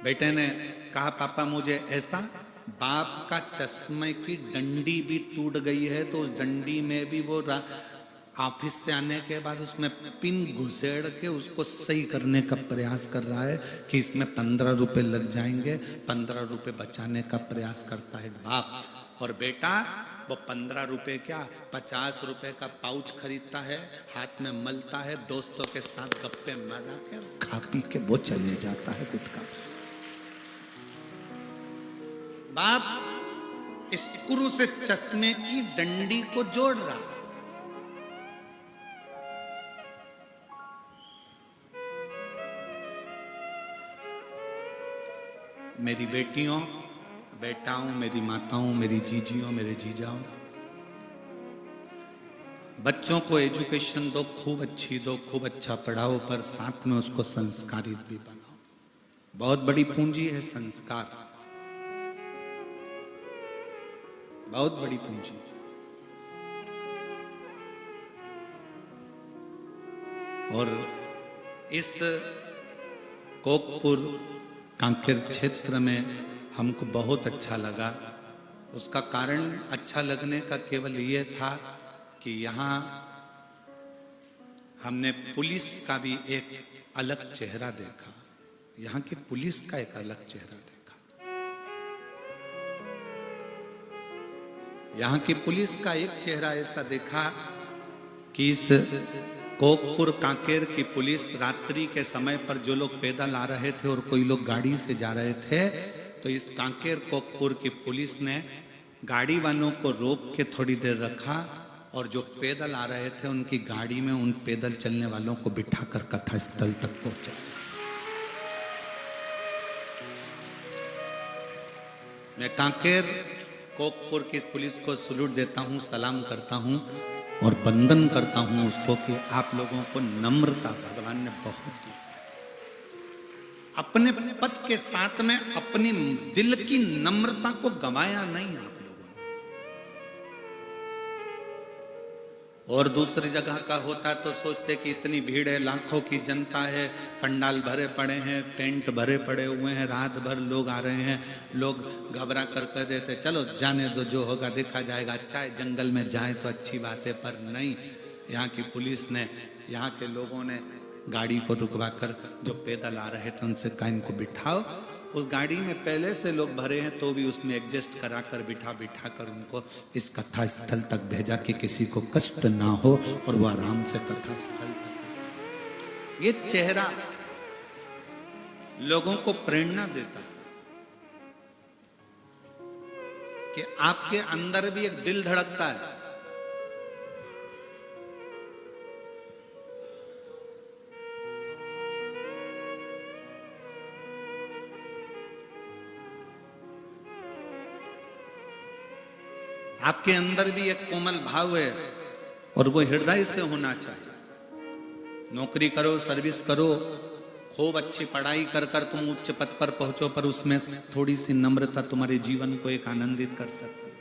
बेटे ने कहा पापा मुझे ऐसा। बाप का चश्मे की डंडी भी टूट गई है, तो उस डंडी में भी वो ऑफिस से आने के बाद उसमें पिन घुसेड़ के उसको सही करने का प्रयास कर रहा है कि इसमें 15 रुपए लग जाएंगे, 15 रुपए बचाने का प्रयास करता है बाप। और बेटा वो 15 रुपए क्या 50 रुपए का पाउच खरीदता है, हाथ में मलता है, दोस्तों के साथ गप्पे मारा के खा पी के वो चले जाता है गुटखा। बाप इस स्क्रू से चश्मे की डंडी को जोड़ रहा है। मेरी बेटियों, बेटाओं, मेरी माताओं, मेरी जीजियों, मेरे जीजाओं, बच्चों को एजुकेशन दो, खूब अच्छी दो, खूब अच्छा पढ़ाओ, पर साथ में उसको संस्कारित भी बनाओ। बहुत बड़ी पूंजी है संस्कार, बहुत बड़ी पूंजी। और इस कोकपुर कांकेर क्षेत्र में हमको बहुत अच्छा लगा। उसका कारण अच्छा लगने का केवल ये था कि यहाँ हमने पुलिस का भी एक अलग चेहरा देखा। यहाँ की पुलिस का एक अलग चेहरा देखा। यहाँ की पुलिस का एक चेहरा ऐसा देखा कि इस कोकपुर कांकेर की पुलिस रात्रि के समय पर जो लोग पैदल आ रहे थे और कोई लोग गाड़ी से जा रहे थे, तो इस कांकेर कोकपुर की पुलिस ने गाड़ी वालों को रोक के थोड़ी देर रखा और जो पैदल आ रहे थे उनकी गाड़ी में उन पैदल चलने वालों को बिठाकर कथा स्थल तक पहुंचा। मैं कांकेर कोकपुर की इस पुलिस को सलूट देता हूं, सलाम करता हूं और वंदन करता हूं उसको कि आप लोगों को नम्रता भगवान ने बहुत दी। अपने पद के साथ में अपनी दिल की नम्रता को गंवाया नहीं आप लोगों ने। और दूसरी जगह का होता तो सोचते कि इतनी भीड़ है, लाखों की जनता है, पंडाल भरे पड़े हैं, टेंट भरे पड़े हुए हैं, रात भर लोग आ रहे हैं, लोग घबरा कर कह देते चलो जाने दो, जो होगा देखा जाएगा, चाहे जंगल में जाए तो अच्छी बात है। पर नहीं, यहाँ की पुलिस ने, यहाँ के लोगों ने गाड़ी को रुकवा कर जो पैदल आ रहे थे उनसे कहा इनको बिठाओ। उस गाड़ी में पहले से लोग भरे हैं तो भी उसमें एडजस्ट करा कर बिठा कर उनको इस कथा स्थल तक भेजा कि किसी को कष्ट ना हो और वो आराम से कथा स्थल तक। ये चेहरा लोगों को प्रेरणा देता है कि आपके अंदर भी एक दिल धड़कता है। आपके अंदर भी एक कोमल भाव है और वो हृदय से होना चाहिए। नौकरी करो, सर्विस करो, खूब अच्छी पढ़ाई कर कर तुम उच्च पद पर पहुंचो, पर उसमें थोड़ी सी नम्रता तुम्हारे जीवन को एक आनंदित कर सकती है।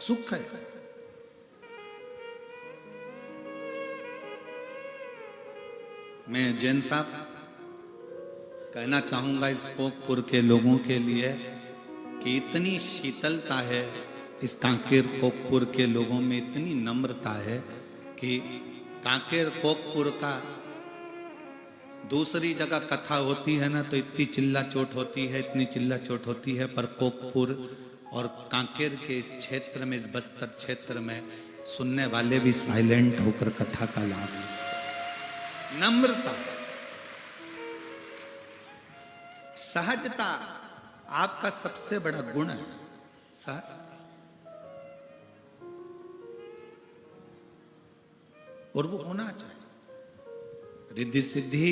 सुख है। मैं जैन साहब कहना चाहूंगा इस कोकपुर के लोगों के लिए कि इतनी शीतलता है इस कांकेर कोकपुर के लोगों में, इतनी नम्रता है कि कांकेर कोकपुर का दूसरी जगह कथा होती है ना तो इतनी चिल्ला चोट होती है, इतनी चिल्ला चोट होती है, पर कोकपुर और कांकेर के इस क्षेत्र में, इस बस्तर क्षेत्र में सुनने वाले भी साइलेंट होकर कथा का लाभ लेते। नम्रता, सहजता आपका सबसे बड़ा गुण है। सहजता, और वो होना चाहिए। रिद्धि सिद्धि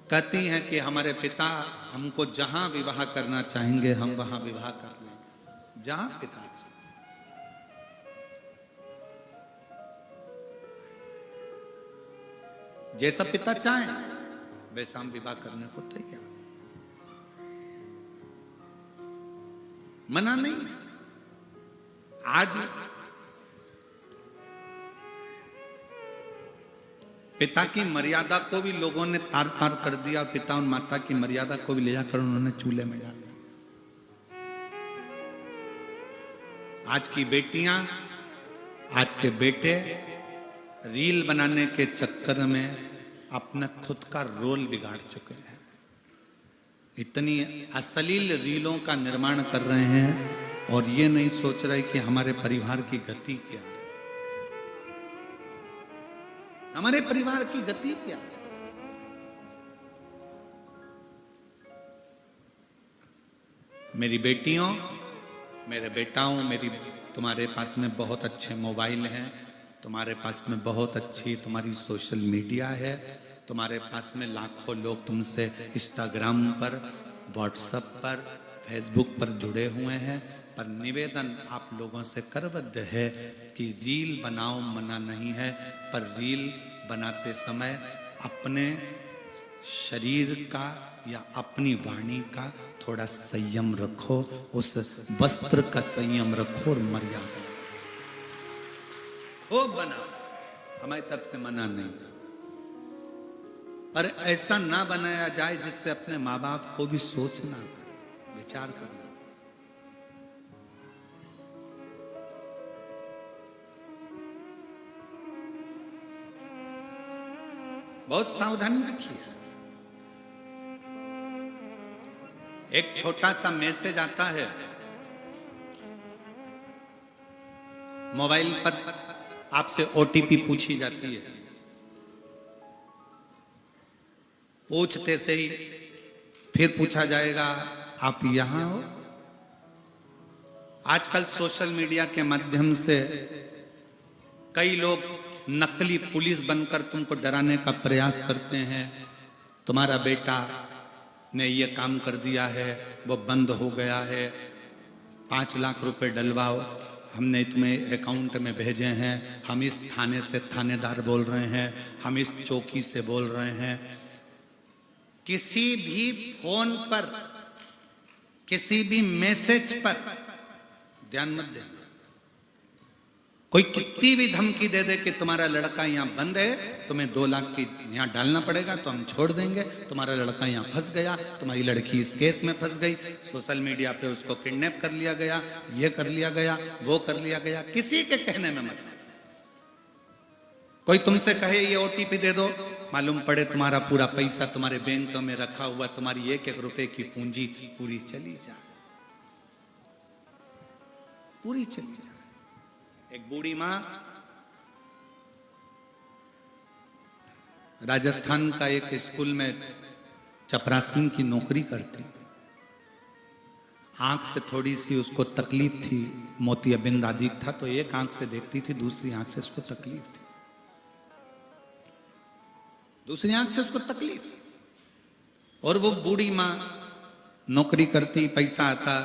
कहती हैं कि हमारे पिता हमको जहां विवाह करना चाहेंगे हम वहां विवाह कर लेंगे, जहां पिता चाहेंगे। जैसा पिता चाहे वैसा हम विवाह करने को तैयार, मना नहीं। आज पिता की मर्यादा को भी लोगों ने तार तार कर दिया, पिता और माता की मर्यादा को भी ले जाकर उन्होंने चूल्हे में डाल दिया। आज की बेटियां, आज के बेटे रील बनाने के चक्कर में अपना खुद का रोल बिगाड़ चुके हैं। इतनी अश्लील रीलों का निर्माण कर रहे हैं और ये नहीं सोच रहे कि हमारे परिवार की गति क्या है, हमारे परिवार की गति क्या है। मेरी बेटियों, मेरे बेटाओं, मेरी तुम्हारे पास में बहुत अच्छे मोबाइल हैं, तुम्हारे पास में बहुत अच्छी तुम्हारी सोशल मीडिया है, तुम्हारे पास में लाखों लोग तुमसे इंस्टाग्राम पर, व्हाट्सएप पर, फेसबुक पर जुड़े हुए हैं। पर निवेदन आप लोगों से करबद्ध है कि रील बनाओ, मना नहीं है, पर रील बनाते समय अपने शरीर का या अपनी वाणी का थोड़ा संयम रखो, उस वस्त्र का संयम रखो और मर्यादा हो। बना हमारी तरफ से मना नहीं, पर ऐसा ना बनाया जाए जिससे अपने माँ बाप को भी सोचना पड़े, विचार करना। बहुत सावधानी रखिए। एक छोटा सा मैसेज आता है मोबाइल पर आपसे ओटीपी पूछी जाती है, पूछते से ही फिर पूछा जाएगा आप यहां हो। आजकल सोशल मीडिया के माध्यम से कई लोग नकली पुलिस बनकर तुमको डराने का प्रयास करते हैं। तुम्हारा बेटा ने ये काम कर दिया है, वो बंद हो गया है, 5 लाख रुपए डलवाओ, हमने तुम्हें अकाउंट में भेजे हैं, हम इस थाने से थानेदार बोल रहे हैं, हम इस चौकी से बोल रहे हैं। किसी भी फोन पर, किसी भी मैसेज पर ध्यान मत देना। कोई कितनी भी धमकी दे दे कि तुम्हारा लड़का यहाँ बंद है, तुम्हें 2 लाख की यहाँ डालना पड़ेगा तो हम छोड़ देंगे, तुम्हारा लड़का यहाँ फंस गया, तुम्हारी लड़की इस केस में फंस गई, सोशल मीडिया पे उसको किडनैप कर लिया गया, ये कर लिया गया, वो कर लिया गया, किसी के कहने में मत। कोई तुमसे कहे ये ओटीपी दे दो, मालूम पड़े तुम्हारा पूरा पैसा तुम्हारे बैंक में रखा हुआ, तुम्हारी 1-1 रुपए की पूंजी पूरी चली जाए, पूरी चली जाए। एक बूढ़ी मां राजस्थान का एक स्कूल में चपरासन की नौकरी करती, आंख से थोड़ी सी उसको तकलीफ थी, मोतियाबिंद आदि था, तो एक आंख से देखती थी, दूसरी आंख से उसको तकलीफ थी, दूसरी आंख से उसको तकलीफ। और वो बूढ़ी मां नौकरी करती, पैसा आता,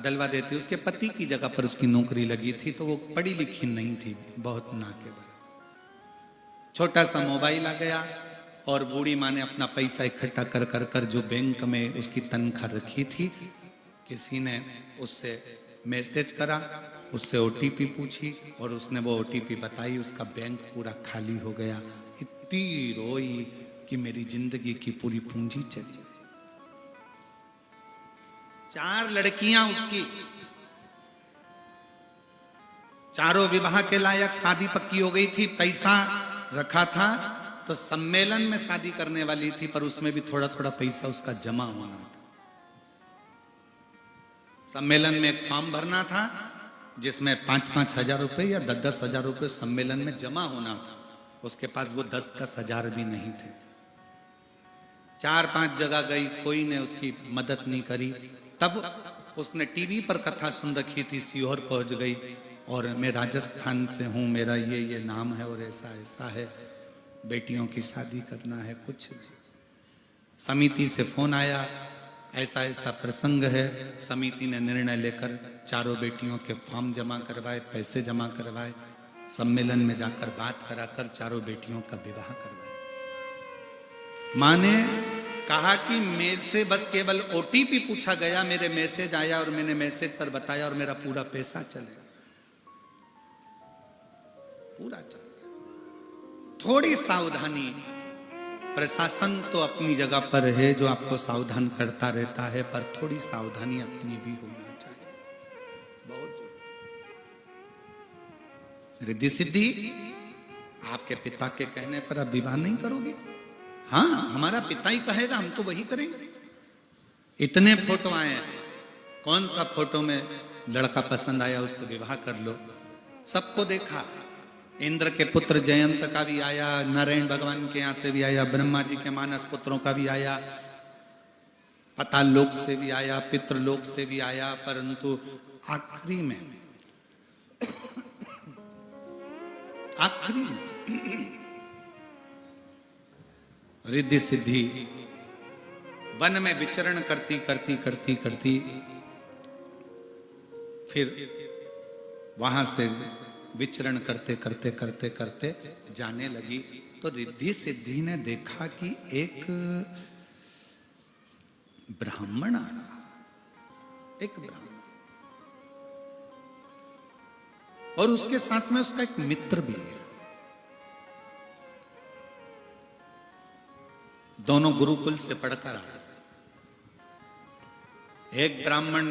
डलवा देती। उसके पति की जगह पर उसकी नौकरी लगी थी, तो वो पढ़ी लिखी नहीं थी, बहुत ना के बराबर। छोटा सा मोबाइल आ गया और बूढ़ी माँ ने अपना पैसा इकट्ठा कर कर कर जो बैंक में उसकी तनख्वाह रखी थी, किसी ने उससे मैसेज करा, उससे ओटीपी पूछी और उसने वो ओटीपी बताई, उसका बैंक पूरा खाली हो गया। इतनी रोई कि मेरी जिंदगी की पूरी पूंजी चली गई। 4 लड़कियां उसकी, चारों विवाह के लायक, शादी पक्की हो गई थी, पैसा रखा था, तो सम्मेलन में शादी करने वाली थी, पर उसमें भी थोड़ा थोड़ा पैसा उसका जमा होना था। सम्मेलन में एक फॉर्म भरना था जिसमें 5-5 हजार रुपए या 10-10 हजार रुपए सम्मेलन में जमा होना था। उसके पास वो 10-10 हजार भी नहीं थे। 4-5 जगह गई, कोई ने उसकी मदद नहीं करी। तब उसने टीवी पर कथा सुन रखी थी, सीहोर पहुंच गई और मैं राजस्थान से हूं, मेरा ये नाम है और ऐसा ऐसा है, बेटियों की शादी करना है। कुछ समिति से फोन आया, ऐसा ऐसा प्रसंग है। समिति ने निर्णय लेकर चारों बेटियों के फॉर्म जमा करवाए, पैसे जमा करवाए, सम्मेलन में जाकर बात कराकर चारों बेटियों का विवाह करवाया। मां ने कहा कि मेरे से बस केवल ओटीपी पूछा गया, मेरे मैसेज आया और मैंने मैसेज पर बताया और मेरा पूरा पैसा चले, पूरा चले। थोड़ी सावधानी, प्रशासन तो अपनी जगह पर है जो आपको सावधान करता रहता है, पर थोड़ी सावधानी अपनी भी होना चाहिए, बहुत जरूरी। रिद्धि सिद्धि, आपके पिता के कहने पर आप विवाह नहीं करोगे? हाँ, हमारा पिता ही कहेगा हम तो वही करेंगे। इतने फोटो आए हैं, कौन सा फोटो में लड़का पसंद आया उससे विवाह कर लो। सबको देखा, इंद्र के पुत्र जयंत का भी आया, नारायण भगवान के यहाँ से भी आया, ब्रह्मा जी के मानस पुत्रों का भी आया, पाताल लोक से भी आया, पितृलोक से भी आया, परंतु आखिरी में रिद्धि सिद्धि वन में विचरण करती करती करती करती फिर वहां से विचरण करते करते करते करते जाने लगी, तो रिद्धि सिद्धि ने देखा कि एक ब्राह्मण आ रहा, एक ब्राह्मण, और उसके साथ में उसका एक मित्र भी है। दोनों गुरुकुल से पढ़कर आ रहे। एक ब्राह्मण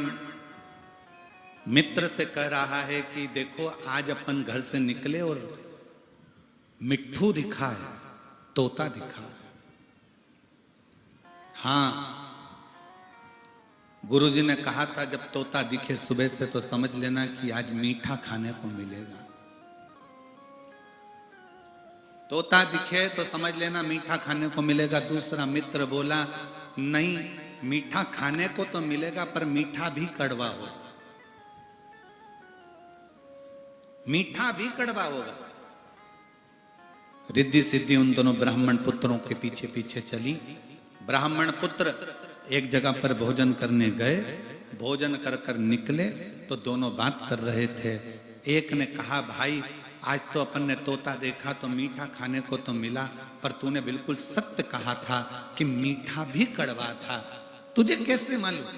मित्र से कह रहा है कि देखो आज अपन घर से निकले और मिट्ठू दिखा है, तोता दिखा है। हाँ, गुरुजी ने कहा था जब तोता दिखे सुबह से तो समझ लेना कि आज मीठा खाने को मिलेगा। तोता दिखे तो समझ लेना मीठा खाने को मिलेगा। दूसरा मित्र बोला नहीं, मीठा खाने को तो मिलेगा पर मीठा भी कड़वा होगा, मीठा भी कड़वा होगा। रिद्धि सिद्धि उन दोनों ब्राह्मण पुत्रों के पीछे पीछे चली। ब्राह्मण पुत्र एक जगह पर भोजन करने गए, भोजन कर कर निकले तो दोनों बात कर रहे थे। एक ने कहा भाई आज तो अपन ने तोता देखा तो मीठा खाने को तो मिला, पर तूने बिल्कुल सत्य कहा था कि मीठा भी कड़वा था, तुझे कैसे मालूम?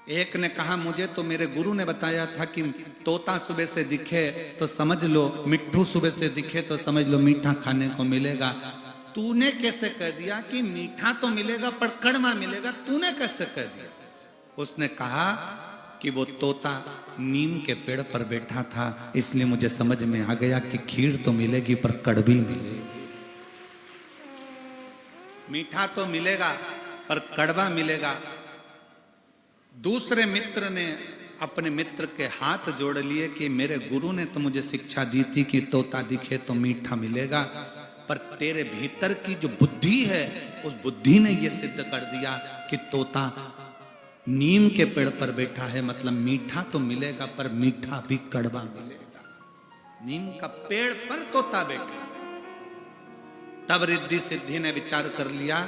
एक ने कहा मुझे तो मेरे गुरु ने बताया था कि तोता सुबह से दिखे तो समझ लो, मिट्ठू सुबह से दिखे तो समझ लो मीठा खाने को मिलेगा। तूने कैसे कह दिया कि मीठा तो मिलेगा पर कड़वा मिलेगा, तूने कैसे कह दिया? उसने कहा कि वो तोता नीम के पेड़ पर बैठा था, इसलिए मुझे समझ में आ गया कि खीर तो मिलेगी पर कड़वी मिलेगी। मीठा तो मिलेगा पर कड़वा मिलेगा। दूसरे मित्र ने अपने मित्र के हाथ जोड़ लिए कि मेरे गुरु ने तो मुझे शिक्षा दी थी कि तोता दिखे तो मीठा मिलेगा, पर तेरे भीतर की जो बुद्धि है उस बुद्धि ने यह सिद्ध कर दिया कि तोता नीम के पेड़ पर बैठा है, मतलब मीठा तो मिलेगा पर मीठा भी कड़वा मिलेगा। नीम का पेड़ पर तोता बैठा। तब रिद्धि सिद्धि ने विचार कर लिया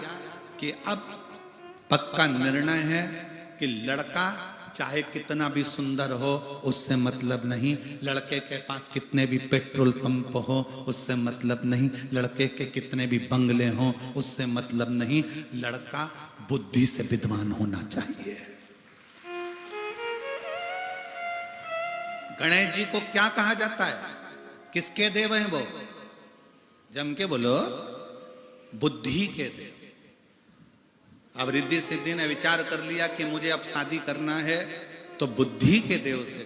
कि अब पक्का निर्णय है कि लड़का चाहे कितना भी सुंदर हो उससे मतलब नहीं, लड़के के पास कितने भी पेट्रोल पंप हो उससे मतलब नहीं, लड़के के कितने भी बंगले हो उससे मतलब नहीं, लड़का बुद्धि से विद्वान होना चाहिए। गणेश जी को क्या कहा जाता है? किसके देव हैं वो? जम के बोलो, बुद्धि के देव। अब रिद्धि सिद्धि ने विचार कर लिया कि मुझे अब शादी करना है तो बुद्धि के देव से।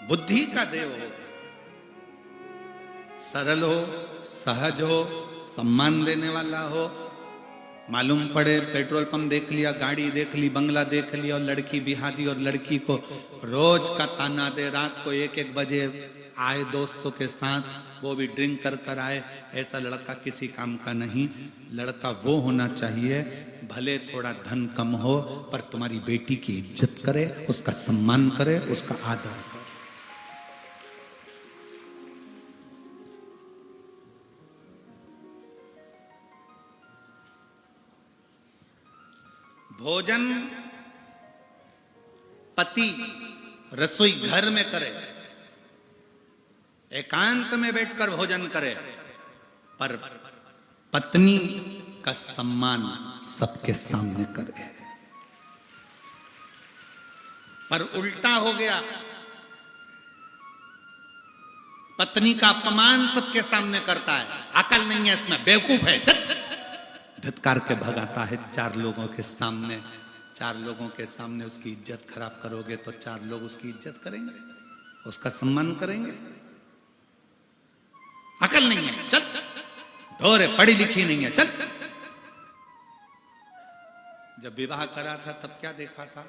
बुद्धि का देव हो, सरल हो, सहज हो, सम्मान देने वाला हो। मालूम पड़े पेट्रोल पंप देख लिया, गाड़ी देख ली, बंगला देख लिया और लड़की बिहा दी और लड़की को रोज का ताना दे, रात को 1-1 बजे आए दोस्तों के साथ, वो भी ड्रिंक कर कर आए, ऐसा लड़का किसी काम का नहीं। लड़का वो होना चाहिए भले थोड़ा धन कम हो पर तुम्हारी बेटी की इज्जत करे, उसका सम्मान करे, उसका आदर करे। भोजन पति रसोई घर में करे, एकांत में बैठकर भोजन करे, पर पत्नी का सम्मान सबके सामने करे। पर उल्टा हो गया, पत्नी का अपमान सबके सामने करता है, अकल नहीं है इसमें, बेवकूफ है, धिक्कार के भगाता है 4 लोगों के सामने। 4 लोगों के सामने उसकी इज्जत खराब करोगे तो 4 लोग उसकी इज्जत करेंगे, उसका सम्मान करेंगे। अकल नहीं है, चल ढोरे, पढ़ी लिखी नहीं है, चल। जब विवाह करा था तब क्या देखा था?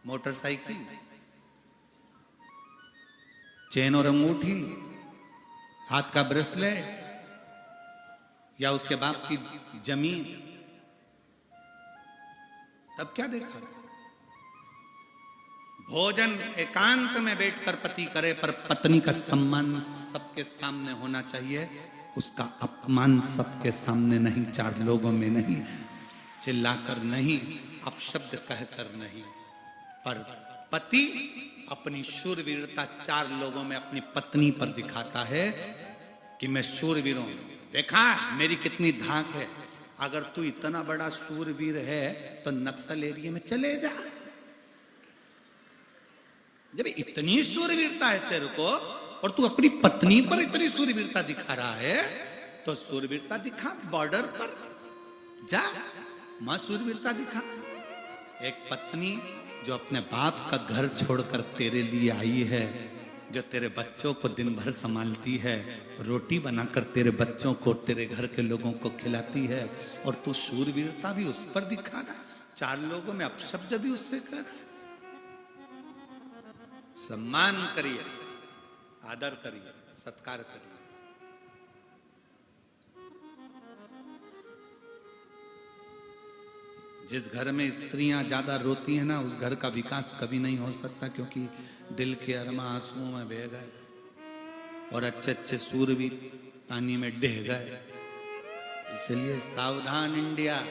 मोटरसाइकिल, चेन और अंगूठी, हाथ का ब्रेसलेट, या उसके बाप की जमीन, तब क्या देखा? भोजन एकांत में बैठकर पति करे पर पत्नी का सम्मान सबके सामने होना चाहिए, उसका अपमान सबके सामने नहीं, 4 लोगों में नहीं, चिल्लाकर नहीं, अपशब्द कहकर नहीं। पर पति अपनी शूरवीरता 4 लोगों में अपनी पत्नी पर दिखाता है कि मैं शूरवीर हूं, देखा मेरी कितनी धाक है। अगर तू इतना बड़ा शूरवीर है तो नक्सल एरिया में चले जा। जब इतनी शूरवीरता है तेरे को और तू अपनी पत्नी पर इतनी शूरवीरता दिखा रहा है तो शूरवीरता दिखा, बॉर्डर पर जा, मां शूरवीरता दिखा। एक पत्नी जो अपने बाप का घर छोड़कर तेरे लिए आई है, जो तेरे बच्चों को दिन भर संभालती है, रोटी बनाकर तेरे बच्चों को, तेरे घर के लोगों को खिलाती है, और तू शूरवीरता भी उस पर दिखा रहा है, 4 लोगों में अपशब्द भी उससे कर रहा है। सम्मान करिए, आदर करिए, सत्कार करिए। जिस घर में स्त्रियां ज्यादा रोती हैं ना, उस घर का विकास कभी नहीं हो सकता, क्योंकि दिल के अरमा आंसुओं में बह गए और अच्छे अच्छे सूर भी पानी में डह गए। इसलिए सावधान इंडिया।